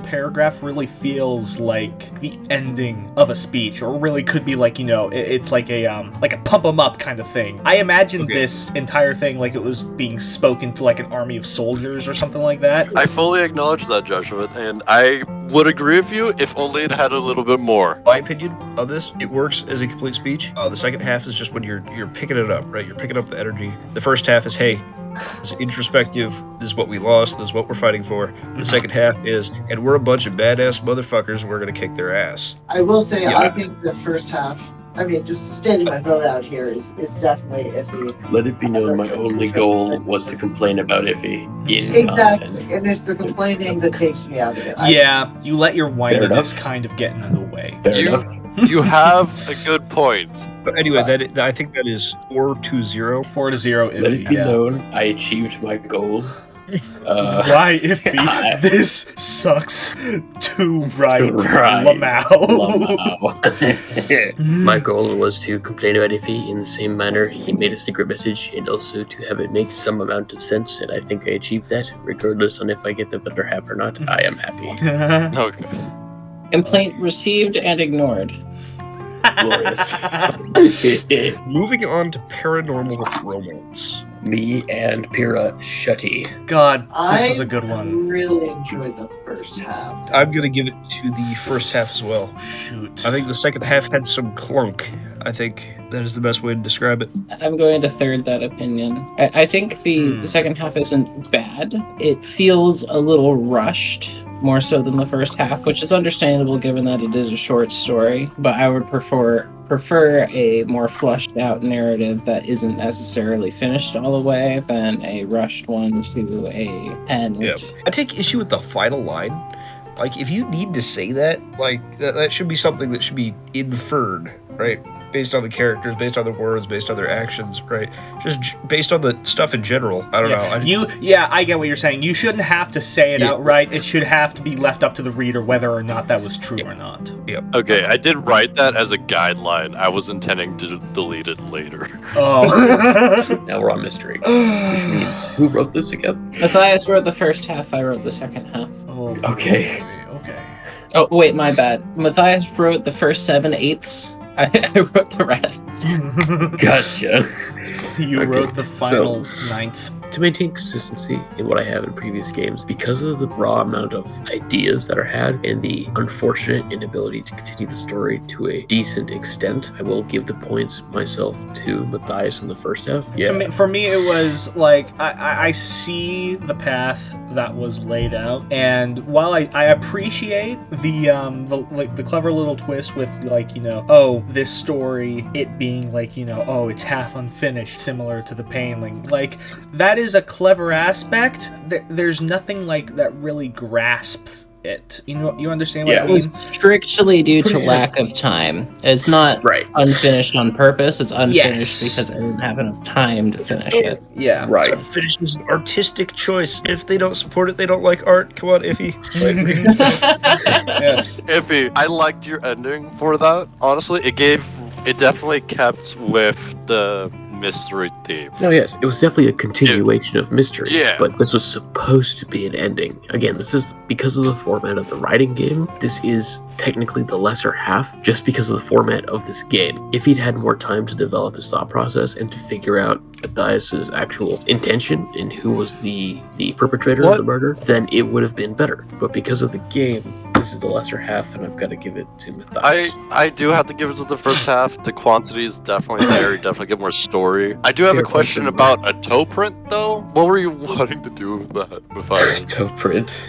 paragraph really feels like the ending of a speech, or really could be like, it's like a pump 'em up kind of thing. I imagined Okay. this entire thing like it was being spoken to like an army of soldiers or something like that. I fully acknowledge that, Joshua, and I would agree with you if only it had a little bit more. My opinion on this, it works as a complete speech. The second half is just when you're picking it up, right? You're picking up the energy. The first half is, hey, this is introspective. This is what we lost. This is what we're fighting for. The second half is, and we're a bunch of badass motherfuckers, and we're gonna kick their ass. I will say, Yeah. I think the first half, I mean, just standing my vote out here is definitely iffy. Let it be known my only goal was to complain about Iffy in Exactly, content. and it's the complaining that takes me out of it. Yeah, you let your whininess enough. kind of get in the way. Fair You- enough. You have a good point. But anyway, I think that is 4-0. 4-0 is Let it be yeah. known I achieved my goal. Why, Iffy? I- This sucks to write write Lamau. My goal was to complain about Iffy in the same manner he made a secret message, and also to have it make some amount of sense, and I think I achieved that. Regardless on if I get the better half or not, I am happy. Okay. Complaint received and ignored. Glorious. Moving on to paranormal romance. Me and Pira Shutty. God, this was a good one. really enjoyed the first half. I'm gonna give it to the first half as well. Shoot. I think the second half had some clunk. I think that is the best way to describe it. I'm going to third that opinion. I think the second half isn't bad. It feels a little rushed, more so than the first half, which is understandable given that it is a short story. But I would prefer a more fleshed out narrative that isn't necessarily finished all the way than a rushed one to a end. Yeah. I take issue with the final line. Like, if you need to say that, like, that should be something that should be inferred, right? Based on the characters, based on their words, based on their actions, right? Just based on the stuff in general. I don't know. I get what you're saying. You shouldn't have to say it outright. It should have to be left up to the reader whether or not that was true or not. Yep. Okay, I did write that as a guideline. I was intending to delete it later. Oh. Now we're on mystery. Which means, who wrote this again? Matthias wrote the first half, I wrote the second half. Oh. Okay. Okay. Oh, wait, my bad. Matthias wrote the first 7/8. I wrote the rest. Gotcha. You Okay, wrote the final ninth. To maintain consistency in what I have in previous games, because of the raw amount of ideas that are had and the unfortunate inability to continue the story to a decent extent, I will give the points myself to Mathias in the first half. Yeah. For me, it was like I see the path that was laid out, and while I appreciate the clever little twist with, like, you know, oh, this story, it being like, you know, oh, it's half unfinished, similar to the Painling, like, that is a clever aspect. There's nothing like that really grasps it. You know, you understand what I It mean? was strictly due to lack of time. It's not unfinished on purpose. It's unfinished because I didn't have enough time to finish it. Yeah. It's unfinished is an artistic choice. If they don't support it, they don't like art. Come on, Iffy. Yes. Iffy, I liked your ending for that. Honestly, it definitely kept with the mystery theme. No, yes, it was definitely a continuation of mystery. Yeah. But this was supposed to be an ending. Again, this is because of the format of the writing game. This is technically the lesser half, just because of the format of this game. If he'd had more time to develop his thought process and to figure out Matthias's actual intention and who was the perpetrator of the murder, then it would have been better. But because of the game, this is the lesser half, and I've got to give it to Mathias. I do have to give it to the first half. The quantity is definitely there. You definitely get more story. I do have a question about a toe print, though. What were you wanting to do with that? Toe print.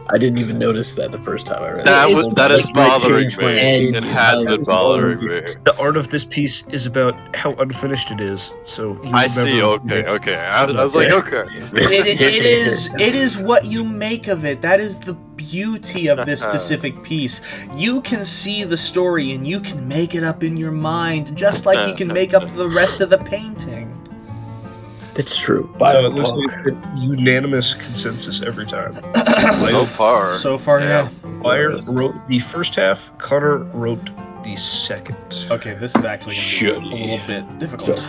I didn't even notice that the first time I read it. That is bothering me. It It has been bothering me. The art of this piece is about how unfinished it is. So I see. Okay. I was like, okay. It is what you make of it. That is the beauty of this specific piece. You can see the story and you can make it up in your mind, just like you can make up the rest of the painting. That's true. It looks like a unanimous consensus every time. So far, yeah. Fire wrote the first half. Connor wrote the second. Okay, this is actually going to be a little bit difficult. So,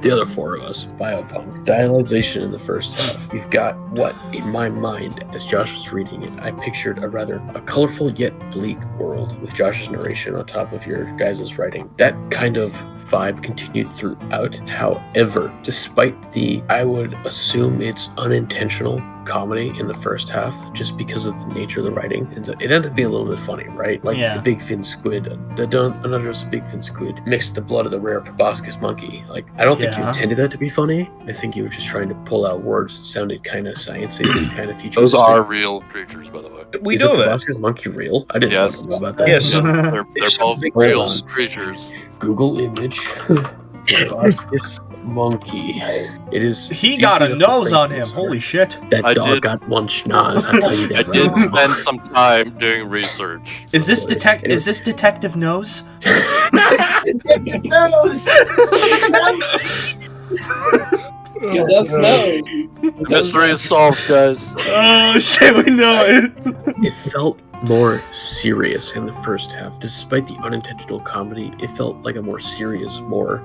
the other four of us, Biopunk. Stylization in the first half. We've got what, in my mind, as Josh was reading it, I pictured a colorful yet bleak world with Josh's narration on top of your guys' writing. That kind of vibe continued throughout. However, despite the, I would assume it's unintentional comedy in the first half, just because of the nature of the writing, and so it ended up being a little bit funny, right? Like the big fin squid, another big fin squid mixed the blood of the rare proboscis monkey. Like, I don't think you intended that to be funny. I think you were just trying to pull out words that sounded kind of sciencey, kind of futuristic. Those are real creatures, by the way. We Is know the that. proboscis monkey real? I didn't know about that. Yes. They're both real creatures. Google image. Proboscis monkey. It is. He got a nose on him. Holy shit! That dog got one schnoz. I'll tell you that. I did spend some time doing research. Is this Detective Nose? Nose. Yeah, that's nose. The mystery is solved, guys. Oh shit, we know it. It felt more serious in the first half. Despite the unintentional comedy, it felt like a more serious, more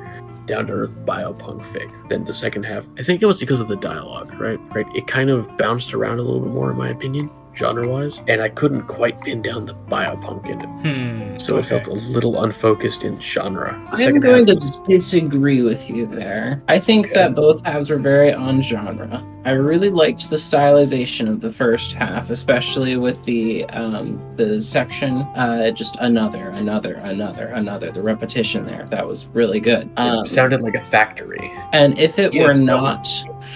down-to-earth biopunk fic than the second half. I think it was because of the dialogue, right? It kind of bounced around a little bit more, in my opinion. genre-wise, and I couldn't quite pin down the biopunk in it. So it felt a little unfocused in genre. I'm going to disagree with you there. I think that both halves were very on genre. I really liked the stylization of the first half, especially with the section, just another. The repetition there, that was really good. It sounded like a factory. And if it were not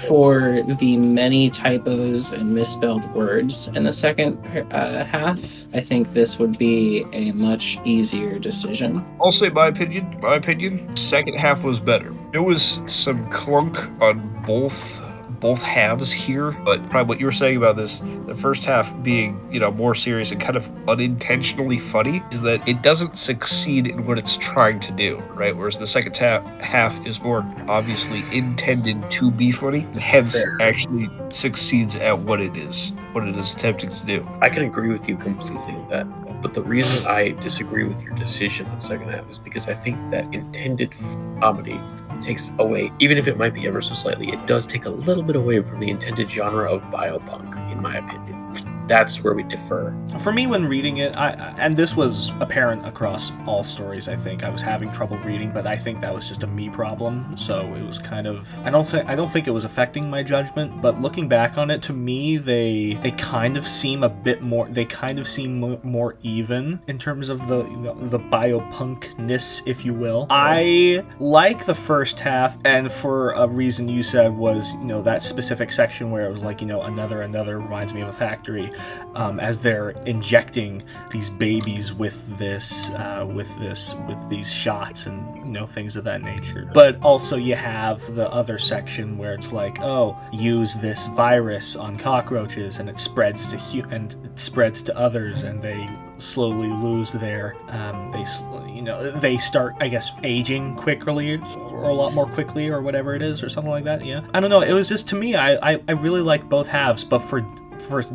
for the many typos and misspelled words in the second half, I think this would be a much easier decision. I'll say my opinion, second half was better. There was some clunk on both halves here, but probably what you were saying about this, the first half being, more serious and kind of unintentionally funny, is that it doesn't succeed in what it's trying to do, right? Whereas the second half is more obviously intended to be funny, hence actually succeeds at what it is attempting to do. I can agree with you completely on that. But the reason I disagree with your decision on the second half is because I think that intended comedy takes away, even if it might be ever so slightly, it does take a little bit away from the intended genre of biopunk, in my opinion. That's where we differ. For me, when reading it, and this was apparent across all stories, I think I was having trouble reading, but I think that was just a me problem. So it was kind of, I don't think it was affecting my judgment. But looking back on it, to me, they kind of seem a bit more. They kind of seem more even in terms of the biopunkness, if you will. I like the first half, and for a reason you said was that specific section where it was like another reminds me of a factory. As they're injecting these babies with these shots and things of that nature. But also you have the other section where it's like, use this virus on cockroaches and it spreads to others, and they slowly lose their they start, I guess, aging quickly or a lot more quickly or whatever it is or something like that. I don't know, it was just, to me, I really like both halves, but for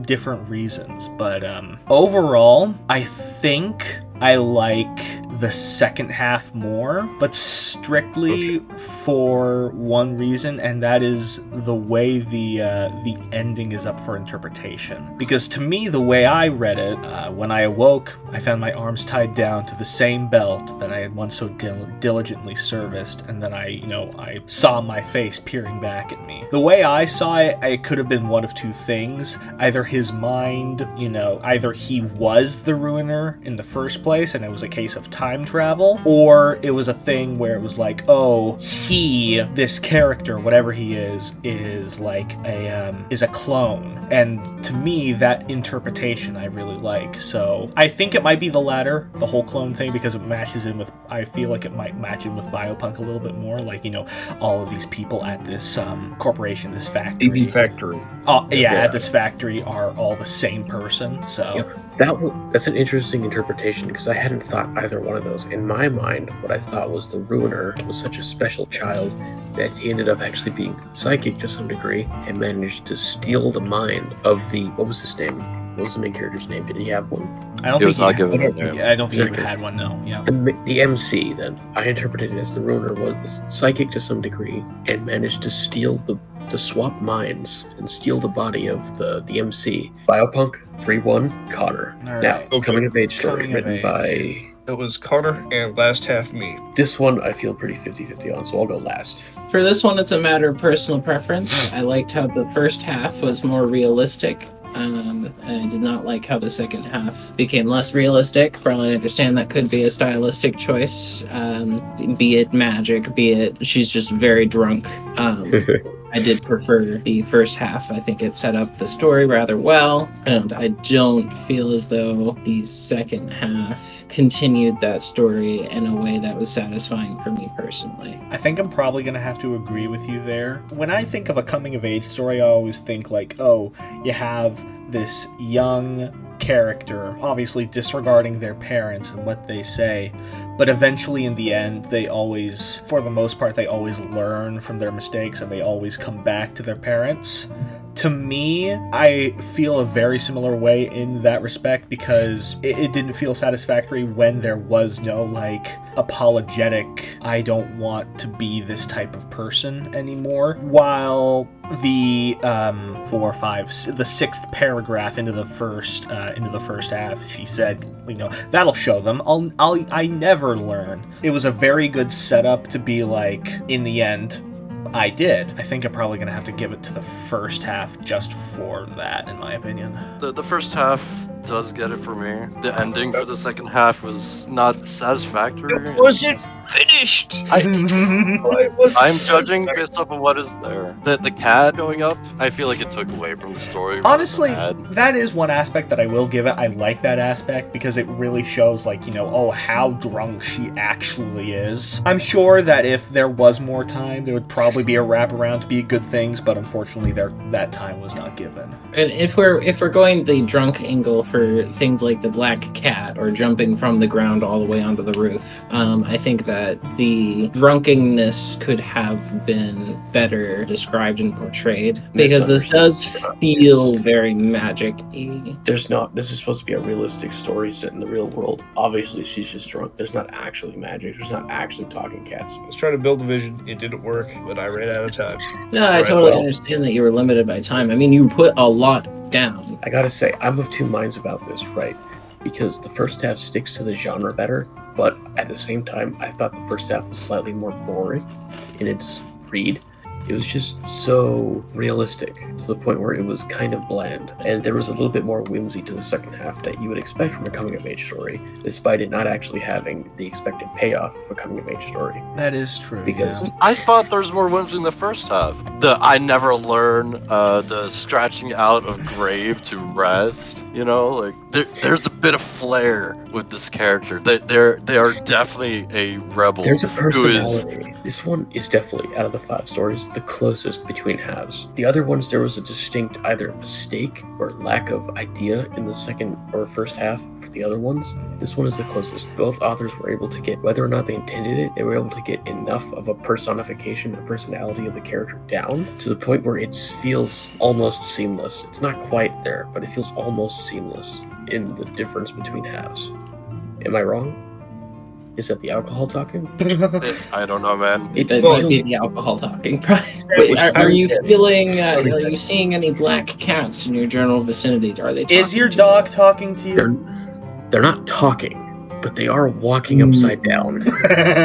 different reasons. But overall, I think I like the second half more, but strictly for one reason, and that is the way the ending is up for interpretation. Because to me, the way I read it, when I awoke, I found my arms tied down to the same belt that I had once so diligently serviced, and then I saw my face peering back at me. The way I saw it, it could have been one of two things. Either his mind, either he was the ruiner in the first place and it was a case of time travel, or it was a thing where it was like, this character, whatever he is like is a clone. And to me, that interpretation I really like. So I think it might be the latter, the whole clone thing, because it matches in with, I feel like it might match in with Biopunk a little bit more, like all of these people at this corporation, this factory. AV factory. At this factory are all the same person. So that's an interesting interpretation, because I hadn't thought either one of those. In my mind, what I thought was the ruiner was such a special child that he ended up actually being psychic to some degree and managed to steal the mind of what was his name? What was the main character's name? Did he have one? I don't think he had one, no. Yeah. The MC, then, I interpreted it as the ruiner was psychic to some degree and managed to steal to swap minds and steal the body of the MC. Biopunk 3-1 Connor. Right. Now, coming of age story written by... It was Connor and last half me. This one I feel pretty 50-50 on, so I'll go last. For this one, it's a matter of personal preference. I liked how the first half was more realistic. And I did not like how the second half became less realistic. Probably understand that could be a stylistic choice, be it magic, be it she's just very drunk. I did prefer the first half. I think it set up the story rather well, and I don't feel as though the second half continued that story in a way that was satisfying for me personally. I think I'm probably going to have to agree with you there. When I think of a coming-of-age story, I always think like, you have this young character, obviously disregarding their parents and what they say, but eventually in the end, they always, for the most part, they always learn from their mistakes and they always come back to their parents. To me, I feel a very similar way in that respect because it didn't feel satisfactory when there was no, like, apologetic, I don't want to be this type of person anymore. While the 6th paragraph into the first half, she said, that'll show them. I never learn. It was a very good setup to be like, in the end, I did. I think I'm probably going to have to give it to the first half just for that, in my opinion. The first half does get it for me. The ending for the second half was not satisfactory. It wasn't finished. I'm judging based off of what is there. The cat going up, I feel like it took away from the story. Honestly, that is one aspect that I will give it. I like that aspect because it really shows, like, how drunk she actually is. I'm sure that if there was more time, there would probably be a wraparound to be good things, but unfortunately that time was not given. And if we're going the drunk angle for things like the black cat or jumping from the ground all the way onto the roof, I think that the drunkenness could have been better described and portrayed, because this does feel very magic-y. This is supposed to be a realistic story set in the real world. Obviously, she's just drunk. There's not actually magic. There's not actually talking cats. I was trying to build a vision. It didn't work, but I ran out of time. No, I totally understand that you were limited by time. I mean, you put a lot down. I gotta say, I'm of two minds about this, right? Because the first half sticks to the genre better, but at the same time, I thought the first half was slightly more boring in its read. It was just so realistic to the point where it was kind of bland. And there was a little bit more whimsy to the second half that you would expect from a coming-of-age story, despite it not actually having the expected payoff of a coming-of-age story. That is true. Because I thought there was more whimsy in the first half. The I never learn, the scratching out of grave to rest. There's a bit of flair with this character. They are definitely a rebel. There's a personality. This one is definitely, out of the 5 stories, the closest between halves. The other ones, there was a distinct either mistake or lack of idea in the second or first half for the other ones. This one is the closest. Both authors were able to get, whether or not they intended it, they were able to get enough of a personification, a personality of the character down to the point where it feels almost seamless. It's not quite there, but it feels almost seamless in the difference between halves. Am I wrong? Is that the alcohol talking? I don't know, man. It might be the alcohol talking. Are you feeling? Are you seeing any black cats in your general vicinity? Are they? Is your dog talking to you? They're not talking, but they are walking upside down.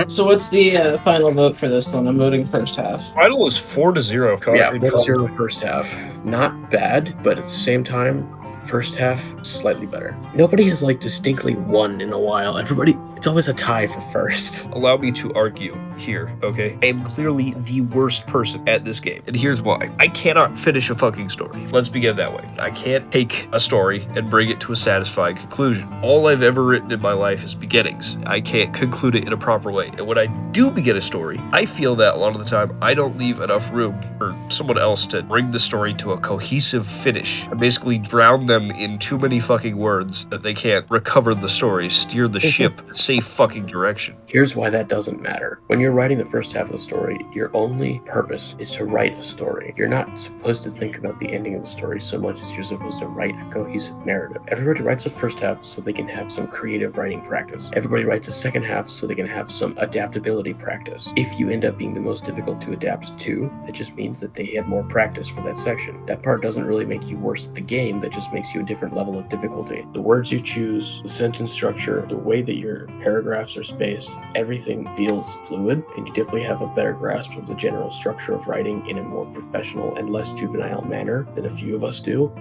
So what's the final vote for this one? I'm voting first half. Final is 4-0. Yeah, 4-0 first half. Not bad, but at the same time, first half, slightly better. Nobody has, distinctly won in a while. It's always a tie for first. Allow me to argue here, okay? I am clearly the worst person at this game, and here's why. I cannot finish a fucking story. Let's begin that way. I can't take a story and bring it to a satisfying conclusion. All I've ever written in my life is beginnings. I can't conclude it in a proper way. And when I do begin a story, I feel that a lot of the time I don't leave enough room for someone else to bring the story to a cohesive finish. I basically drown them in too many fucking words that they can't recover the story, steer the ship in a safe fucking direction. Here's why that doesn't matter. When you're writing the first half of the story, your only purpose is to write a story. You're not supposed to think about the ending of the story so much as you're supposed to write a cohesive narrative. Everybody writes the first half so they can have some creative writing practice. Everybody writes the second half so they can have some adaptability practice. If you end up being the most difficult to adapt to, that just means that they had more practice for that section. That part doesn't really make you worse at the game, that just makes you a different level of difficulty. The words you choose, the sentence structure, the way that your paragraphs are spaced, everything feels fluid, and you definitely have a better grasp of the general structure of writing in a more professional and less juvenile manner than a few of us do.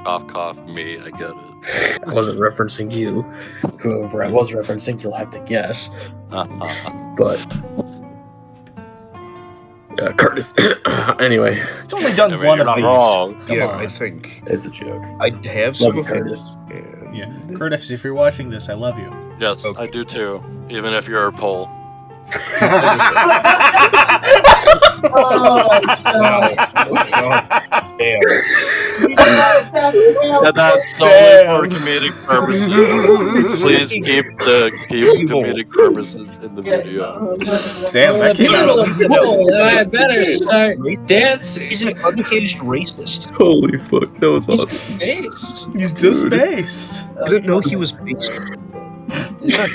Cough, me, I get it. I wasn't referencing you. Whoever I was referencing, you'll have to guess. But Curtis. Anyway, it's only done one of these. Wrong. Yeah, I think it's a joke. I have Love some you, Curtis. Yeah, Curtis, if you're watching this, I love you. Yes, okay. I do too. Even if you're a pole. Oh, no. Damn. Yeah, that's solely for comedic purposes. Please keep comedic purposes in the video. Damn, that came out. I better start dancing. He's an uncaged racist. Holy fuck, that was He's awesome. based. He's disbased. I didn't know he was based.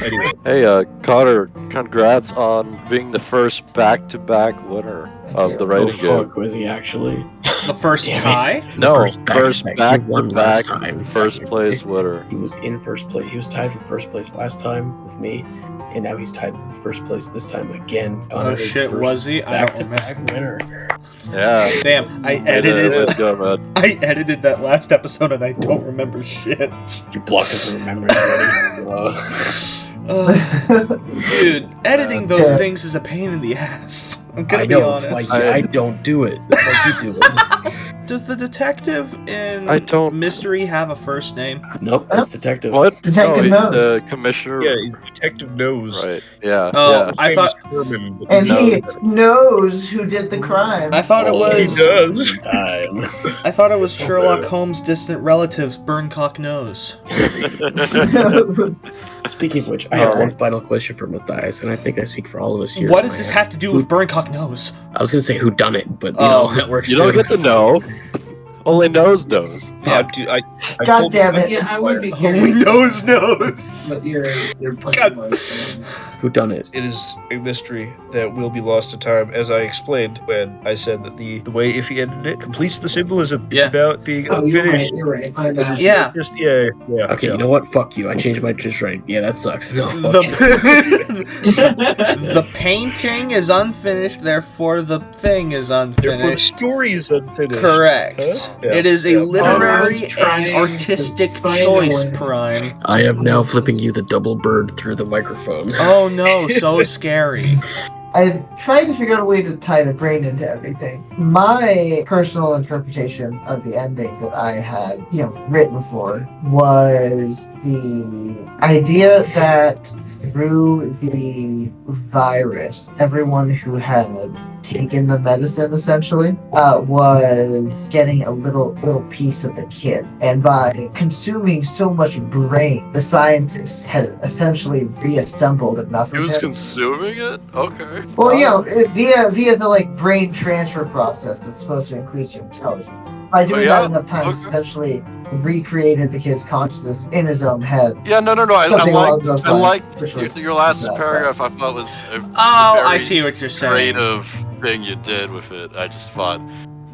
Anyway, Hey, Connor, congrats on being the first back-to-back winner of the Oh writing game. fuck, was he actually? The first Damn it. tie? No, first first back-to-back. He won last back-to-back time. first place winner. He was in first place. He was tied for first place last time with me, and now he's tied for first place this time again. Oh shit, was he? I don't Back-to-back remember. winner. Yeah. Damn, I Way edited to go, man. I edited that last episode and I don't remember shit. You blocked it from memory already. Dude, editing those things is a pain in the ass. I'm gonna I be know, honest. that's why I don't do it. That's why you do it. Does the detective in I don't- Mystery have a first name? Nope, that's detective. What? Detective knows. The commissioner. yeah, Detective knows. Right. Yeah. Oh, yeah. I thought And he knows who did the crime. I thought it Oh, He was does. Time. I thought it was Sherlock Holmes' distant relatives, Burncock Nose. Speaking of which, I have one final question for Mathias, and I think I speak for all of us here. What does this have to do with Burncock Nose? I was gonna say who done it, but you Oh. know that works You too. don't get to know. Only knows knows. Yeah, dude, I God told damn you- it. Yeah, I would be Only curious. knows. But you're God. Who done it? It is a mystery that will be lost to time, as I explained when I said that the way if he ended it completes the symbolism. It's Yeah. about being Oh, you're right. unfinished. You're right. My bad. Yeah. Just yeah. Okay, you know what? Fuck you. I changed my just right. Yeah, that sucks. No, fuck The, it. the painting is unfinished, therefore the thing is Therefore, the unfinished. story is unfinished. Correct. Huh? Yeah. It is a Yeah. literary trying and to artistic find a choice, way. Prime. I am now flipping you the double bird through the microphone. Oh no, so scary. I tried to figure out a way to tie the brain into everything. My personal interpretation of the ending that I had, written for was the idea that through the virus, everyone who had taken the medicine essentially was getting a little piece of the kid, and by consuming so much brain, the scientists had essentially reassembled enough He of was him. consuming it? Okay. Well, via the brain transfer process that's supposed to increase your intelligence. By doing yeah, that enough times, okay. essentially recreated the kid's consciousness in his own head. Yeah, no. I Something along liked those I lines, liked which was your last that, paragraph. I thought was a Oh, I very see what you're saying. creative thing you did with it. I just thought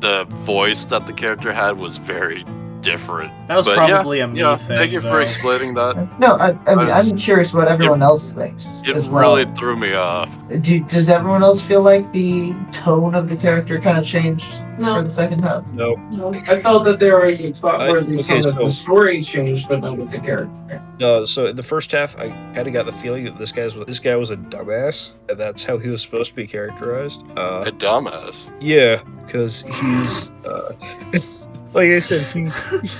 the voice that the character had was very different. That was But probably yeah, a me yeah, thing. thank you for though. explaining that. No, I mean, was- I'm curious what everyone else thinks It as well. really threw me off. Does everyone else feel like the tone of the character kind of changed for No. the second half? No. No, I felt that there was a spot where the Okay, tone of so- the story changed, but not with the character. No, so in the first half, I kind of got the feeling that this guy was a dumbass, and that's how he was supposed to be characterized. A dumbass. Yeah, because he's it's like I said,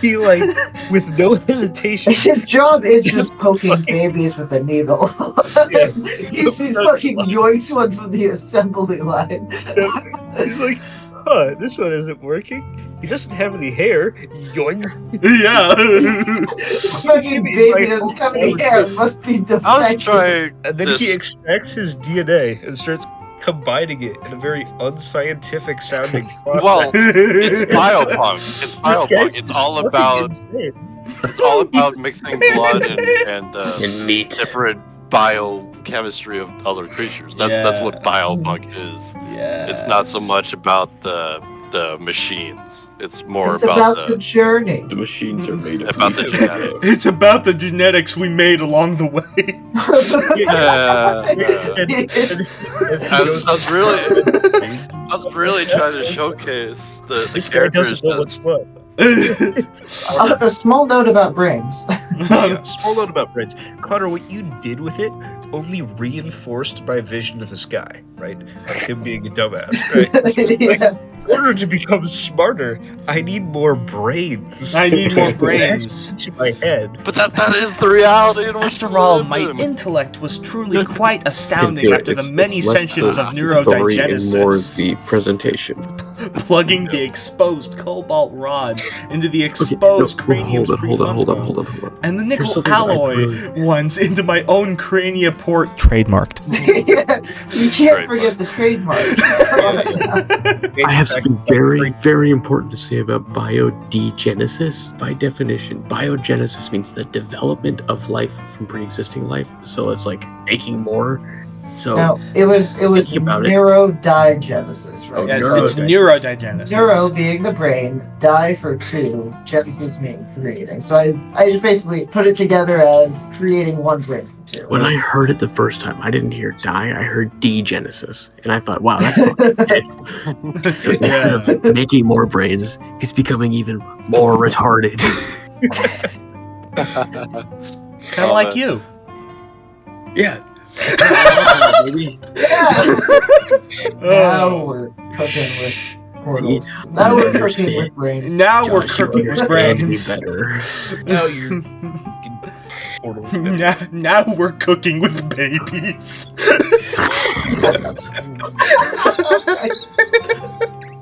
he like with no hesitation. His job is just poking babies with a needle. Yeah. He fucking yoinks one from the assembly line. He's like, this one isn't working. He doesn't have any hair. Yoink. Yeah. Fucking baby doesn't have any hair. It must be defective. I was trying. And then he this- extracts his DNA and starts combining it in a very unscientific sounding process. Well, it's biopunk. It's This guy's biopunk. It's all fucking about insane. it's all about mixing blood and And meat. different biochemistry of other creatures. That's what biopunk is. Yeah. It's not so much about the machines. It's more It's about about the journey. The machines are made of about the meat. genetics. It's about the genetics we made along the way. Yeah. And he I goes, was really trying to showcase the this guy characters. doesn't know what's what. A small note about brains. Yeah, small note about brains. Connor, what you did with it only reinforced my vision of this guy, right? Of him being a dumbass, right? Yeah. In order to become smarter, I need more brains. I need more To brains. into my head. But that is the reality in which After we all, live my in. intellect was truly quite astounding Yeah, after the it's many less sessions the of story and more neurogenesis. the presentation. plugging the exposed cobalt rods into the exposed cranium's hold on. and the Here's nickel something that I alloy really- ones into my own cranioport trademarked. You can't forget the trademark. I have something very, very important to say about biodegenesis. By definition, biogenesis means the development of life from pre-existing life. So it's like making more. So No, it was Think about it. neurodigenesis, right? Oh, Yeah, neuro- it's neurodigenesis. Neuro being the brain, die for 2, genesis meaning creating. So I just basically put it together as creating one brain from 2. when I heard it the first time, I didn't hear die. I heard degenesis, and I thought, wow, that's fucking fits. So instead of making more brains, he's becoming even more retarded. Kind of like you. Yeah. Baby. Now we're cooking with portals. See, Now we're cooking understand. with brains. Now we're Josh, you cooking with understand me brains. better. Now you're portals. Now we're cooking with babies.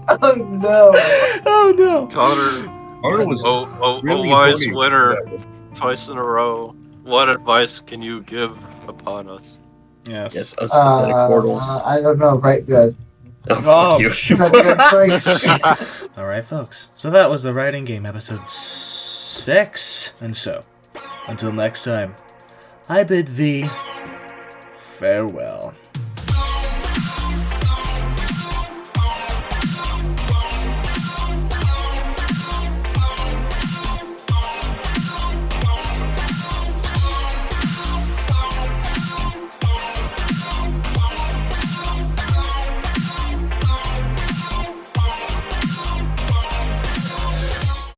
Oh no! Oh no. Connor was a wise winner twice in a row. What advice can you give upon us? Yes. Yes, us pathetic mortals. I don't know. Right, good. Oh, fuck you. All right, folks. So that was the writing game episode 6. And so, until next time, I bid thee farewell.